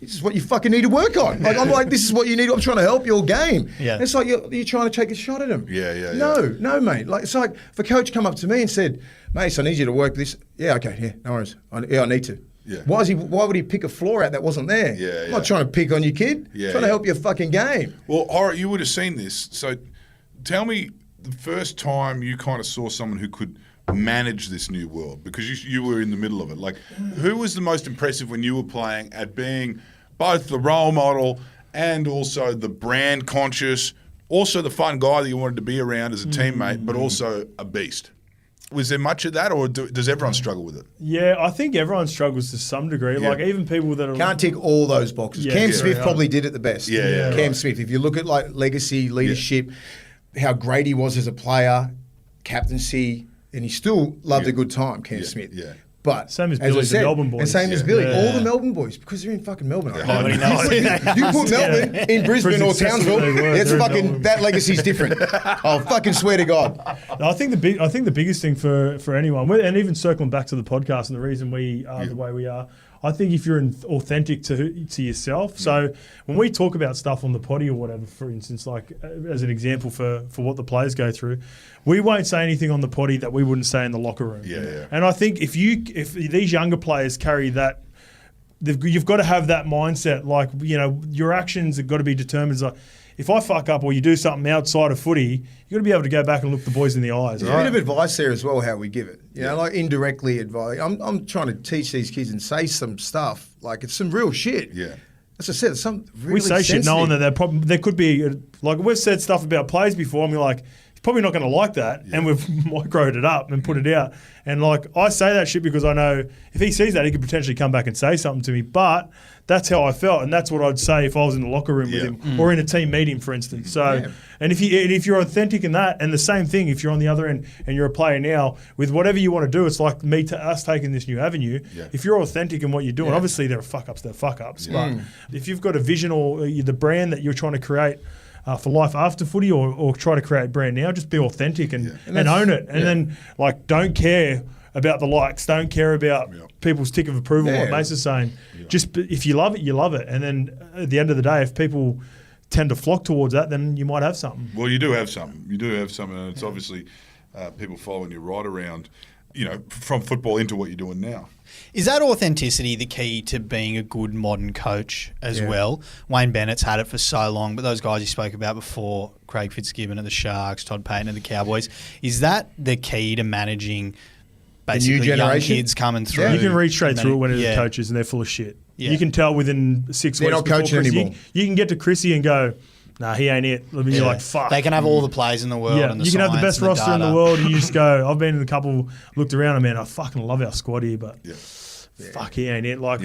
D: This is what you fucking need to work on. Like I'm like, this is what you need. I'm trying to help your game.
C: Yeah.
D: And it's like you're trying to take a shot at him.
A: Yeah.
D: No, mate. Like it's like if a coach come up to me and said, "Mate, I need you to work this." Yeah, okay, yeah, no worries. I need to.
A: Yeah.
D: Why would he pick a flaw out that wasn't there? I'm not trying to pick on you, kid.
A: Yeah,
D: trying to help your fucking game.
A: Well, Horo, you would have seen this. So tell me the first time you kind of saw someone who could manage this new world, because you were in the middle of it. Like, who was the most impressive when you were playing at being both the role model and also the brand conscious, also the fun guy that you wanted to be around as a teammate, but also a beast? Was there much of that, or does everyone struggle with it?
E: Yeah, I think everyone struggles to some degree.
A: Yeah.
E: Like even people that are
D: Can't tick all those boxes.
E: Yeah,
D: Cam
E: yeah.
D: Smith
E: Very
D: probably
E: hard.
D: did it the best.
A: Yeah,
D: Cam Smith. If you look at like legacy, leadership, how great he was as a player, captaincy, and he still loved a good time, Cam Smith.
A: Yeah.
D: But
E: Same as
D: I
E: Billy, the
D: said,
E: Melbourne boys.
D: and same as Billy,
E: Yeah.
D: all the Melbourne boys, because they're in fucking Melbourne.
C: Nobody knows.
D: You put Melbourne in Brisbane or
E: successful
D: Townsville,
E: they were,
D: it's
E: they're in
D: fucking
E: Melbourne.
D: that legacy's different. I'll fucking swear to God.
E: I think the biggest thing for anyone, and even circling back to the podcast and the reason we are the way we are, I think if you're authentic to yourself. So when we talk about stuff on the potty or whatever, for instance, like as an example for what the players go through, we won't say anything on the potty that we wouldn't say in the locker room.
A: Yeah.
E: And I think if these younger players carry that, you've got to have that mindset. Like, your actions have got to be determined. Like, if I fuck up or you do something outside of footy, you've got to be able to go back and look the boys in the eyes.
D: There's a bit of advice there as well, how we give it. Like indirectly advice. I'm trying to teach these kids and say some stuff. Like, it's some real shit.
A: Yeah.
D: As I said, it's some really
E: We say shit
D: sensitive.
E: knowing that there could be, like we've said stuff about plays before and we're like, he's probably not going to like that. And we've microed it up and put it out. And like, I say that shit because I know if he sees that, he could potentially come back and say something to me. But that's how I felt. And that's what I'd say if I was in the locker room with him or in a team meeting, for instance. So, and if you're authentic in that, and the same thing, if you're on the other end and you're a player now, with whatever you want to do, it's like us taking this new avenue. Yeah. If you're authentic in what you're doing, obviously there are fuck-ups, but if you've got a vision or the brand that you're trying to create for life after footy or try to create brand now, just be authentic and own it. And then, like, don't care about the likes, don't care about people's tick of approval, what Mace is saying. Just if you love it, you love it. And then at the end of the day, if people tend to flock towards that, then you might have something.
A: Well, you do have something. And it's obviously people following you right around, from football into what you're doing now.
C: Is that authenticity the key to being a good modern coach as well? Wayne Bennett's had it for so long, but those guys you spoke about before, Craig Fitzgibbon at the Sharks, Todd Payton at the Cowboys, is that the key to managing basically young kids coming through?
E: You can read straight through it when they're coaches and they're full of shit. Yeah. You can tell within 6 weeks.
D: They're not coaching anymore.
E: You can get to Chrissy and go, nah, he ain't it. I mean, you're like, fuck.
C: They can have all the plays in the world.
E: Yeah,
C: and the
E: you can have the best
C: science
E: roster
C: and
E: in the world, and you just go. I've been in a couple, looked around, and man, I fucking love our squad here, but fuck, he ain't it. Like,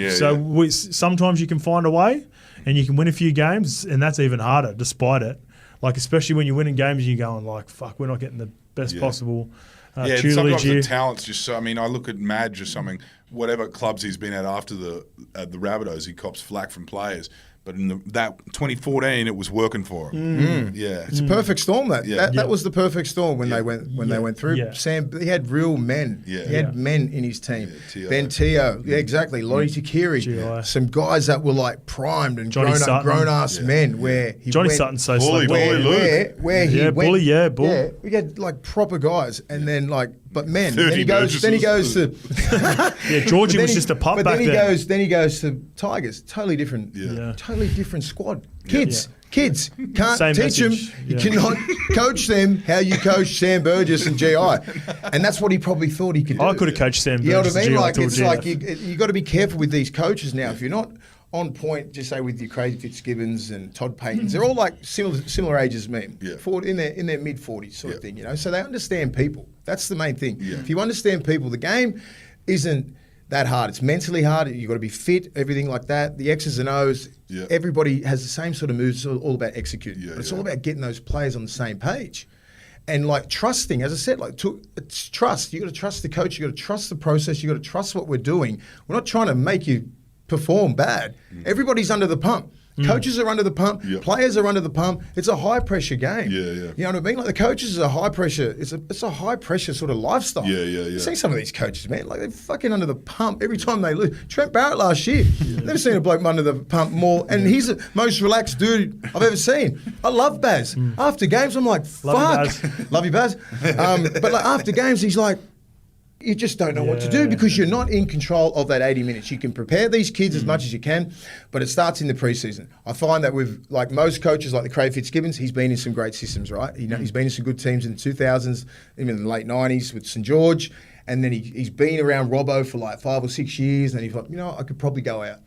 E: sometimes you can find a way, and you can win a few games, and that's even harder, despite it. Like, especially when you're winning games, and you're going like, fuck, we're not getting the best possible.
A: Sometimes the talent's just so. I mean, I look at Madge or something. Whatever clubs he's been at after the Rabbitohs, he cops flack from players. But in that 2014, it was working for him. Yeah,
D: it's a perfect storm. That was the perfect storm when they went through.
E: Yeah.
D: Sam, he had real men.
A: Yeah.
D: He had men in his team.
A: Yeah,
D: Ben Teo, exactly. Lottie Takiri, some guys that were like primed and
E: Johnny
D: grown ass men. Where he
E: Johnny
D: went,
E: Sutton's so
A: Bully,
E: slow.
A: Luke.
D: Where he went,
E: Bully, Bull.
D: Yeah, we had like proper guys, and then like, but men.
A: 30
D: Then he goes to.
E: Georgie was just a pup
D: But
E: back
D: then
E: then.
D: Then he goes to Tigers. Totally different. Totally different squad. Kids. Can't
E: Same
D: teach them.
E: message.
D: You cannot coach them how you coach Sam Burgess and GI. And that's what he probably thought he could do.
E: I could have coached Sam Burgess.
D: You know what I mean?
E: and
D: Like,
E: GI
D: it's
E: till
D: like
E: GF.
D: you got to be careful with these coaches now. If you're not on point, just say with your Craig Fitzgibbons and Todd Paytons, they're all like similar ages as me.
A: Yeah.
D: In their mid 40s sort of thing, So they understand people. That's the main thing.
A: Yeah.
D: If you understand people, the game isn't that hard. It's mentally hard. You've got to be fit, everything like that. The X's and O's. Yeah. Everybody has the same sort of moves. It's all about executing. But it's all about getting those players on the same page. And like trusting, as I said, it's trust. You got to trust the coach. You got to trust the process. You got to trust what we're doing. We're not trying to make you perform bad. Everybody's under the pump. Coaches are under the pump.
A: Yep.
D: Players are under the pump. It's a high pressure game.
A: Yeah.
D: You know what I mean? Like the coaches is a high pressure. It's a high pressure sort of lifestyle.
A: Yeah.
D: You see some of these coaches, man. Like they're fucking under the pump every time they lose. Trent Barrett last year. Never seen a bloke under the pump more. And he's the most relaxed dude I've ever seen. I love Baz. After games, I'm like, fuck. Love you, Baz. But like after games, he's like, you just don't know what to do because you're not in control of that 80 minutes. You can prepare these kids as much as you can, but it starts in the preseason. I find that with like most coaches, like the Craig Fitzgibbons, he's been in some great systems, right? He's been in some good teams in the 2000s, even in the late 90s with St. George, and then he's been around Robbo for like 5 or 6 years, and he's like, I could probably go out.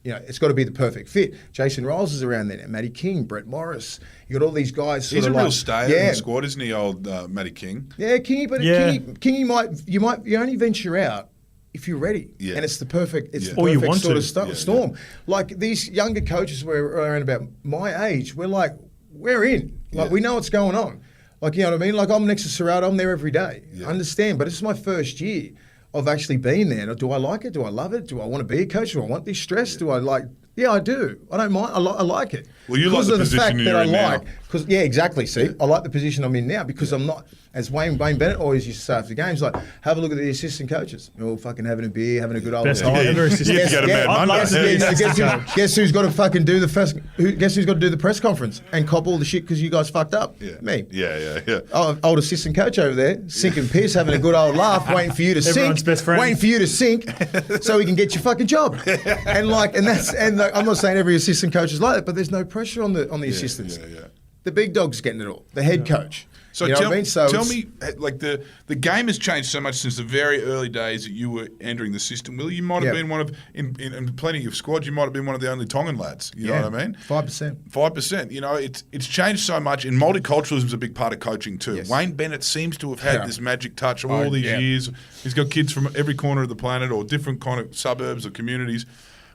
D: Yeah. It's got to be the perfect fit. Jason Riles is around there. Matty King, Brett Morris. You got all these guys.
A: He's a real stayer in the squad, isn't he, old Matty King?
D: Yeah, Kingy, but Kingy you only venture out if you're ready. Yeah. And it's the perfect sort of storm. Like these younger coaches were around about my age, we're in. We know what's going on. Like, you know what I mean? Like I'm next to Serrato, I'm there every day. Yeah. I understand, but it's my first year. of actually being there. Do I like it? Do I love it? Do I want to be a coach? Do I want this stress? Do I like? Yeah, I do. I don't mind. I like it.
A: Well, you like the position you're in now.
D: Yeah, exactly. See, I like the position I'm in now because I'm not, as Wayne Bennett always used to say after games, like, have a look at the assistant coaches. They're all fucking having a beer, having a good old
E: Best
D: time.
E: time ever.
D: Guess who's got to fucking do the first? Guess who's got to do the press conference and cop all the shit because you guys fucked up?
A: Yeah.
D: Me.
A: Yeah.
D: Old assistant coach over there, sinking piss, having a good old laugh, waiting for you to
E: Everyone's
D: sink,
E: best friend.
D: waiting for you to sink, so he can get your fucking job. I'm not saying every assistant coach is like that, but there's no pressure on the assistants.
A: Yeah.
D: The big dog's getting it all. The head coach.
A: So
D: you know
A: tell,
D: what I mean? So
A: tell me, like the game has changed so much since the very early days that you were entering the system. Willie, you might have been one of, in plenty of squads, you might have been one of the only Tongan lads. You know what I mean?
D: 5%.
A: 5%. You know, it's changed so much, and multiculturalism is a big part of coaching too.
D: Yes.
A: Wayne Bennett seems to have had this magic touch all these years. He's got kids from every corner of the planet or different kind of suburbs or communities.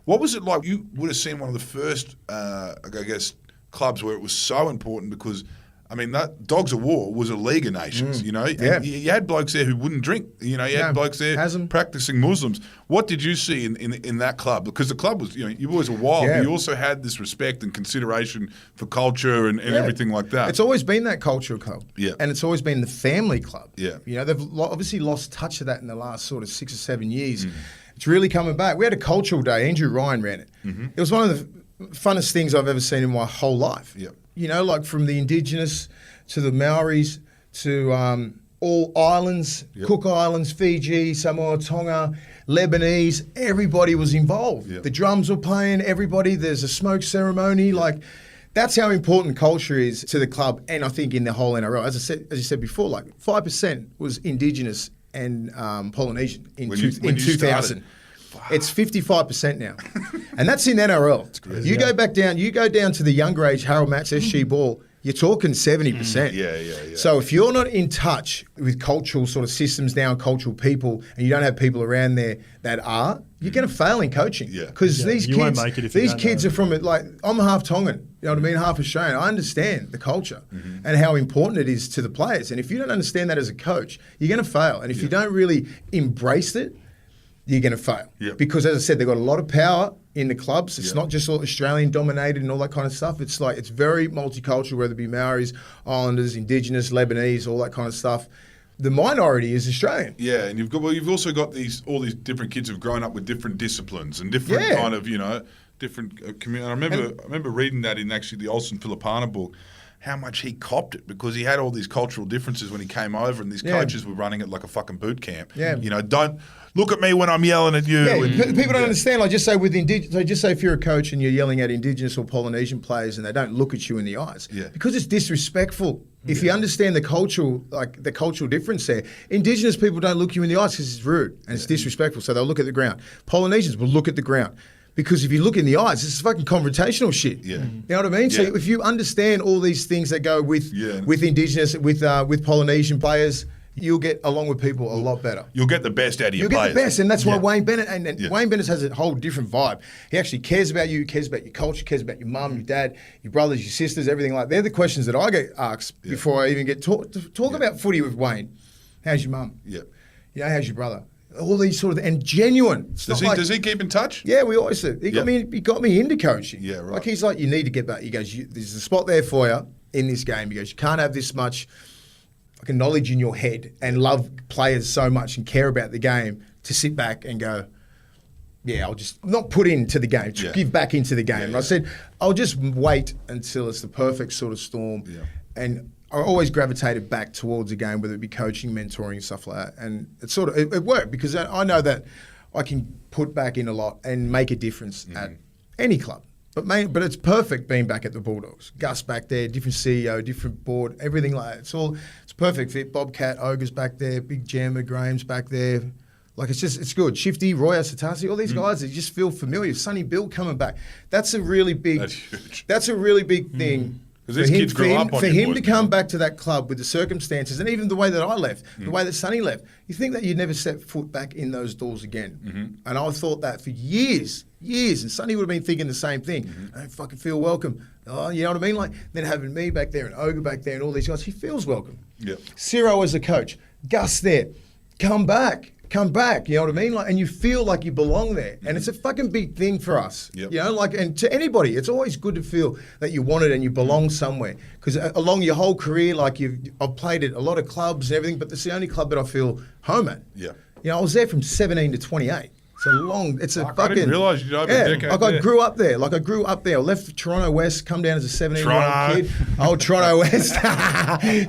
A: What was it like? You would have seen one of the first, I guess, clubs where it was so important because, I mean, that Dogs of War was a League of Nations, you know. And you had blokes there who wouldn't drink. You know, you had blokes there practicing Muslims. What did you see in that club? Because the club was, you know, you always were wild, but you also had this respect and consideration for culture and everything like that.
D: It's always been that cultural club.
A: Yeah.
D: And it's always been the family club.
A: Yeah.
D: You know, they've obviously lost touch of that in the last sort of 6 or 7 years. It's really coming back. We had a cultural day. Andrew Ryan ran it. It was one of the funnest things I've ever seen in my whole life.
A: Yeah.
D: You know, like from the Indigenous to the Maoris to all islands, Cook Islands, Fiji, Samoa, Tonga, Lebanese, everybody was involved. The drums were playing, there's a smoke ceremony. Like, that's how important culture is to the club and I think in the whole NRL. As you said before, like 5% was Indigenous and Polynesian in 2000. It's 55% now. And that's in NRL. You go down to the younger age, Harold Matts, SG Ball, you're talking 70%.
A: Yeah.
D: So if you're not in touch with cultural sort of systems now, cultural people, and you don't have people around there that are, you're going to fail in coaching.
A: Yeah.
D: Because these
E: you won't make it if you don't
D: kids
E: know.
D: are from it. Like, I'm half Tongan, you know what I mean, half Australian. I understand the culture and how important it is to the players. And if you don't understand that as a coach, you're going to fail. And if you don't really embrace it, you're going to fail.
A: Yep.
D: Because, as I said, they've got a lot of power in the clubs. It's not just all Australian dominated and all that kind of stuff. It's like, it's very multicultural, whether it be Maoris, Islanders, Indigenous, Lebanese, all that kind of stuff. The minority is Australian.
A: Yeah, and you've also got all these different kids who've grown up with different disciplines and different kind of, you know, different community. I remember reading that in actually the Olsen Filipana book, how much he copped it because he had all these cultural differences when he came over, and these coaches were running it like a fucking boot camp.
D: Yeah.
A: You know, don't look at me when I'm yelling at you.
D: Yeah, people don't understand. Like, just say if you're a coach and you're yelling at Indigenous or Polynesian players and they don't look at you in the eyes, because it's disrespectful. If you understand the cultural difference there, Indigenous people don't look you in the eyes because it's rude and it's disrespectful. So they'll look at the ground. Polynesians will look at the ground. Because if you look in the eyes, this is fucking confrontational shit. Yeah. You know what I mean? So if you understand all these things that go with Indigenous, with Polynesian players, you'll get along with people a lot better.
A: You'll get the best out of your players.
D: You'll get the best, and that's why Wayne Bennett Wayne Bennett has a whole different vibe. He actually cares about you, cares about your culture, cares about your mum, your dad, your brothers, your sisters, everything like that. They're the questions that I get asked before I even get talk about footy with Wayne. How's your mum?
A: Yeah.
D: You know, how's your brother? All these sort of, and genuine.
A: Does he keep in touch?
D: Yeah, we always do. He got me into coaching.
A: Yeah, right.
D: Like, he's like, you need to get back. He goes, there's a spot there for you in this game. He goes, you can't have this much fucking knowledge in your head and love players so much and care about the game to sit back and go, I'll just not put into the game, just give back into the game. And I said, I'll just wait until it's the perfect sort of storm. Yeah. And I always gravitated back towards a game, whether it be coaching, mentoring, stuff like that. And it worked because I know that I can put back in a lot and make a difference at any club. But it's perfect being back at the Bulldogs. Gus back there, different CEO, different board, everything like that. It's perfect fit. Bobcat, Ogre's back there, Big Jammer, Graham's back there. Like, it's good. Shifty, Roy Asatasi, all these guys, they just feel familiar. Sonny Bill coming back. That's a really big thing.
A: Because these kids grow up on
D: for him to come back to that club with the circumstances and even the way that I left, the way that Sonny left, you think that you'd never set foot back in those doors again. And I thought that for years. And Sonny would have been thinking the same thing. I don't fucking feel welcome. Oh, you know what I mean? Like, then having me back there and Ogre back there and all these guys, he feels welcome.
A: Yeah.
D: Ciro as a coach, Gus there. Come back. come back. You know what I mean? Like, and you feel like you belong there, and it's a fucking big thing for us.
A: Yep.
D: You know, like, and to anybody, it's always good to feel that you want it and you belong somewhere. Because along your whole career, like I've played at a lot of clubs and everything, but it's the only club that I feel home at.
A: Yeah.
D: You know, I was there from 17 to 28. It's a fucking.
A: I didn't realise you'd over a decade.
D: Like I grew up there. I left Toronto West, come down as a 17-year-old kid. Oh, Toronto West.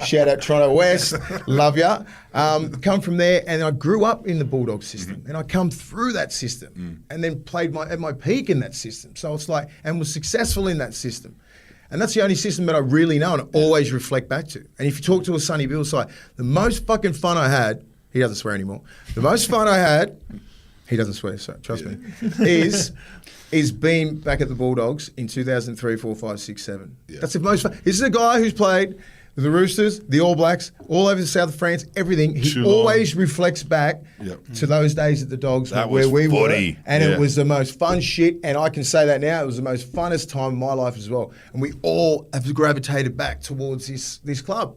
D: Shout out Toronto West. Love ya. Come from there, and I grew up in the Bulldog system, and I come through that system, and then played at my peak in that system. So it's like, and was successful in that system. And that's the only system that I really know and always reflect back to. And if you talk to a Sonny Bill side, the most fucking fun I had, he doesn't swear anymore, the most fun I had, he doesn't swear, so trust me, is being back at the Bulldogs in 2003, 4, 5, 6, 7. Yeah. That's the most fun. This is a guy who's played with the Roosters, the All Blacks, all over the south of France, everything. He always reflects back to those days at the Dogs where we were. And it was the most fun shit. And I can say that now. It was the most funnest time of my life as well. And we all have gravitated back towards this club.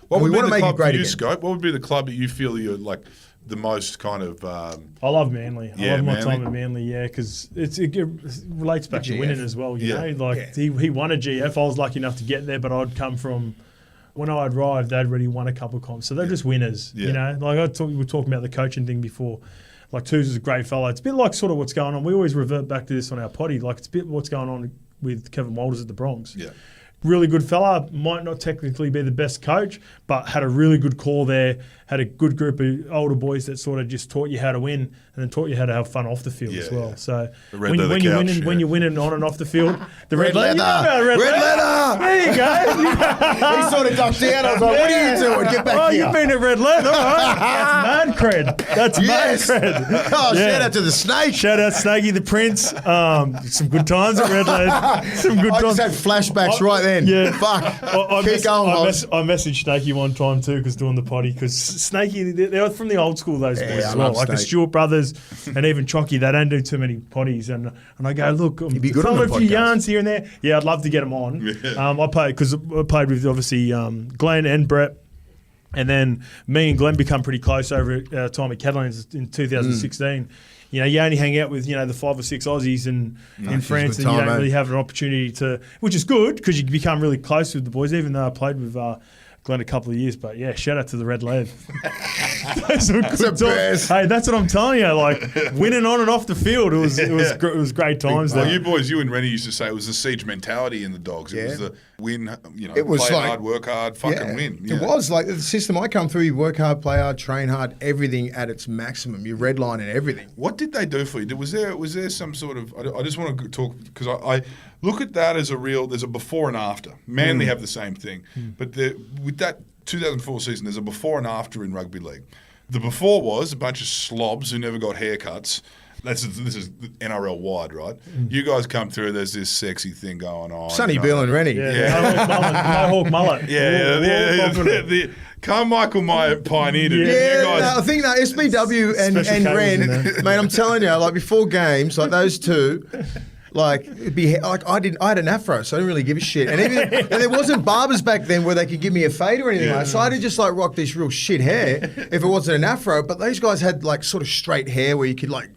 A: What would
D: we
A: be
D: want to
A: the
D: make
A: club
D: it great
A: for you,
D: again.
A: Scope? What would be the club that you feel you're like the most kind of...
E: I love Manly. I love my time at Manly, because it relates back to winning as well, you know? Like, he won a GF. I was lucky enough to get there, but I'd come from... When I arrived, they'd already won a couple of comps. So they're just winners, you know? Like, we were talking about the coaching thing before. Like, Twos is a great fella. It's a bit like sort of what's going on. We always revert back to this on our potty. Like, it's a bit what's going on with Kevin Walters at the Bronx. Yeah. Really good fella, might not technically be the best coach, but had a really good core there, had a good group of older boys that sort of just taught you how to win and then taught you how to have fun off the field as well. So when you're winning on and off the field, the red leather. Red leather. There you go.
D: He sort of ducked down. I was like, what are you doing? Get back here.
E: You've been at red leather. Right? That's man cred. That's man cred.
D: Oh, shout out to the Snake.
E: Shout out Snakey the Prince. Some good times at red leather. Some good times.
D: I just had flashbacks right there.
E: Yeah,
D: fuck. Keep going.
E: I messaged Snakey one time too because doing the potty because Snakey they were from the old school those boys as well, like the Stewart brothers and even Chalky. They don't do too many potties, and I go look, I'm telling a few yarns here and there. Yeah, I'd love to get them on. I played with obviously Glenn and Brett. And then me and Glenn become pretty close over our time at Catalans in 2016. You know, you only hang out with, the 5 or 6 Aussies in France, and you don't really have an opportunity to, which is good because you become really close with the boys, even though I played with Glenn a couple of years. But yeah, shout out to the Red Lead. Those were good times. Hey, that's what I'm telling you. Like winning on and off the field, it was great times.
A: Well, you and Rennie used to say it was the siege mentality in the Dogs. It was the win, it was play hard, work hard, fucking win.
D: It was like the system I come through. You work hard, play hard, train hard, everything at its maximum. You redline and everything.
A: What did they do for you? Was there some sort of? I just want to talk because I look at that as there's a before and after. Manly have the same thing, but with that 2004 season, there's a before and after in rugby league. The before was a bunch of slobs who never got haircuts. This is NRL wide, right? You guys come through, there's this sexy thing going on.
D: Sonny Bill and Rennie.
E: Mohawk mullet.
A: Yeah. Carmichael Meyer pioneered it.
D: Yeah, I think that SBW and Ren, mate, I'm telling you, like before games, like those two, like it'd be like I had an afro, so I didn't really give a shit. And and there wasn't barbers back then where they could give me a fade or anything like that. So I had to just like rock this real shit hair if it wasn't an afro. But those guys had like sort of straight hair where you could like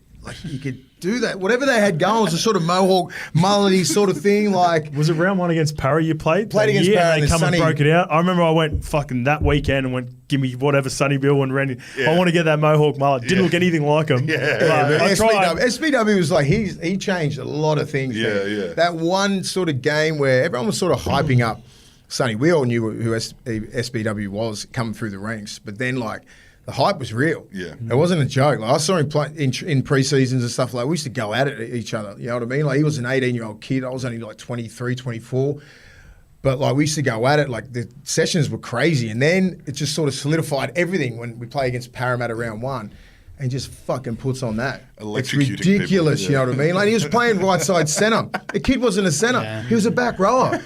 D: you could do that. Whatever they had going was a sort of mohawk, mullety sort of thing. Like,
E: was it round 1 against Parry you played?
D: Played against Parry.
E: And they come and broke it out. I remember I went fucking that weekend and went, give me whatever Sonny Bill and Rennie. I want to get that mohawk mullet. Didn't look anything like him. I tried.
D: SBW was like he changed a lot of things. That one sort of game where everyone was sort of hyping up Sonny. We all knew who SBW was coming through the ranks, but then like. The hype was real. Yeah. It wasn't a joke. Like I saw him play in pre-seasons and stuff like that. We used to go at it at each other. You know what I mean? Like he was an 18-year-old kid. I was only like 23, 24. But like we used to go at it. Like the sessions were crazy. And then it just sort of solidified everything when we play against Parramatta round 1. And just fucking puts on that. It's ridiculous, people, you know what I mean? Like he was playing right side centre. The kid wasn't a centre. Yeah. He was a back rower.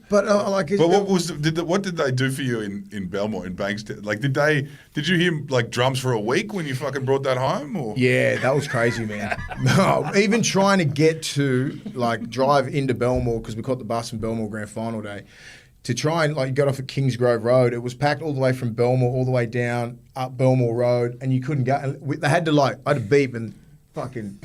D: But
A: what did they do for you in Belmore in Bankstown? Like did you hear like drums for a week when you fucking brought that home? Or?
D: Yeah, that was crazy, man. No, even trying to get to like drive into Belmore because we caught the bus from Belmore Grand Final day. to try and like got off at Kingsgrove Road. It was packed all the way from Belmore all the way down up Belmore Road, and you couldn't go. They had to I had to beep and fucking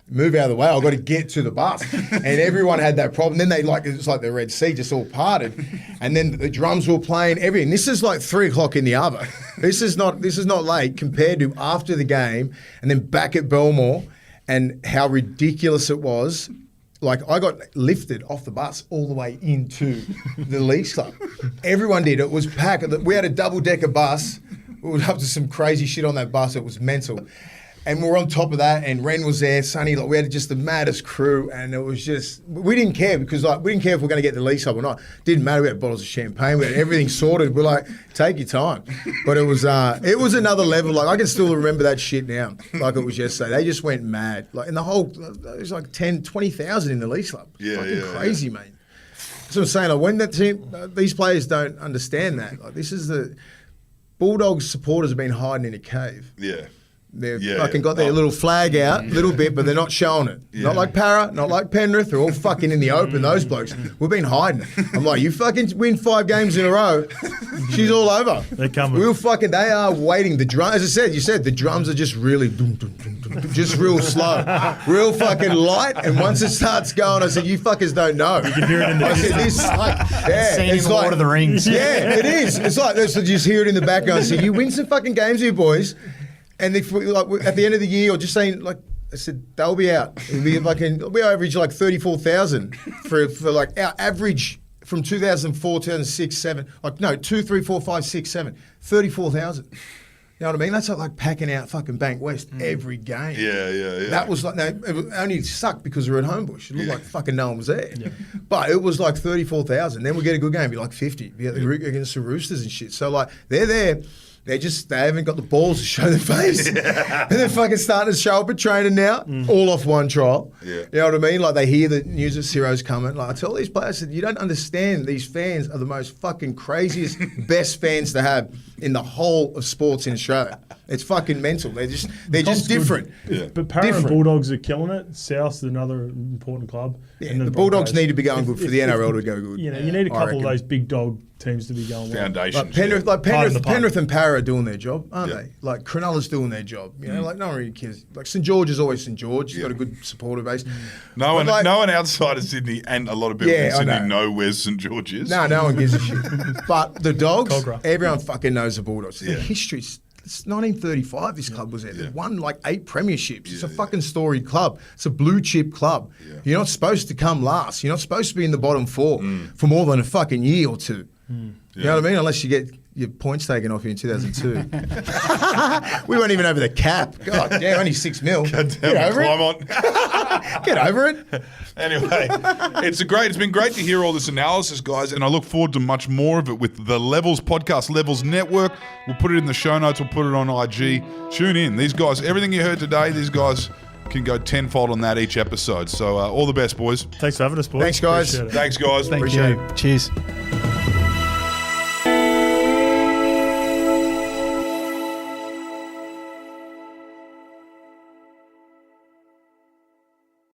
D: move out of the way. I've got to get to the bus, and everyone had that problem. Then it's like the Red Sea just all parted, and then the drums were playing everything. This is like 3 o'clock in the hour. This is not late compared to after the game, and then back at Belmore, and how ridiculous it was. Like, I got lifted off the bus all the way into the Leagues Club. Everyone did. It was packed. We had a double-decker bus. We were up to some crazy shit on that bus. It was mental. And we were on top of that, and Ren was there, Sonny. Like, we had just the maddest crew, and it was just... We didn't care because, like, we didn't care if we were going to get the Leagues Club or not. Didn't matter. We had bottles of champagne. We had everything sorted. We're like, take your time. But it was another level. Like, I can still remember that shit now, like it was yesterday. They just went mad. Like, in the whole... It was like 10, 20,000 in the Leagues Club. Fucking crazy, mate. That's what I'm saying. Like, when that team... these players don't understand that. Like, this is the... Bulldogs supporters have been hiding in a cave.
A: Yeah.
D: They've fucking got their little flag out, a little bit, but they're not showing it. Yeah. Not like Para, not like Penrith. They're all fucking in the open, those blokes. We've been hiding. I'm like, you fucking win 5 games in a row, she's all over.
E: They're coming.
D: They are waiting. The drum, as I said, the drums are just really, just real slow, real fucking light. And once it starts going, I said, you fuckers don't know. You
E: can hear it in the
C: it's like Lord of the Rings.
D: Yeah, it is. It's like, so just hear it in the background. I said, you win some fucking games here, boys. And if we, like, at the end of the year, or just saying, like I said, they'll be out. We average like 34,000 for like our average from 2004, 2006, 7. Like no, 2, 3, 4, 5, 6, 7, 34,000. You know what I mean? That's like packing out fucking Bank West every game.
A: Yeah.
D: That was like, no, it only sucked because we were at Homebush. It looked like fucking no one was there. Yeah. But it was like 34,000. Then we get a good game, be like 50. Be against the Roosters and shit. So like they're there. They haven't got the balls to show their face. And they're fucking starting to show up at training now, all off one trial.
A: Yeah.
D: You know what I mean? Like they hear the news that Ciro's coming. Like I tell these players, I said, you don't understand, these fans are the most fucking craziest, best fans to have in the whole of sports in Australia. It's fucking mental. They're just different.
A: Yeah.
E: But Para and Bulldogs are killing it. South's another important club.
D: Yeah, the Bulldogs need to be going good for the NRL to go good.
E: You need a couple of those big dog teams to be going well.
A: Foundations.
D: Penrith and Para are doing their job, aren't they? Like Cronulla's doing their job. You know, like no one really cares. Like St George is always St George. He's got a good supporter base.
A: No one outside of Sydney, and a lot of people in Sydney know where St George is.
D: No one gives a shit. But the Dogs, everyone fucking knows the Bulldogs. The history. It's 1935 this club was there. They won like 8 premierships. It's a fucking storied club. It's a blue chip club. Yeah. You're not supposed to come last. You're not supposed to be in the bottom 4 for more than a fucking year or 2. You know what I mean? Unless you get your points taken off you in 2002. We weren't even over the cap. God damn, only 6 mil.
A: God damn, climb on.
D: Get over it.
A: Anyway, it's been great to hear all this analysis, guys, and I look forward to much more of it with the Levels podcast, Levels Network. We'll put it in the show notes. We'll put it on IG. Tune in. These guys, everything you heard today, these guys can go tenfold on that each episode. So all the best, boys.
E: Thanks for having us, boys.
D: Thanks, guys.
A: Thanks, guys.
C: Thank you. Cheers.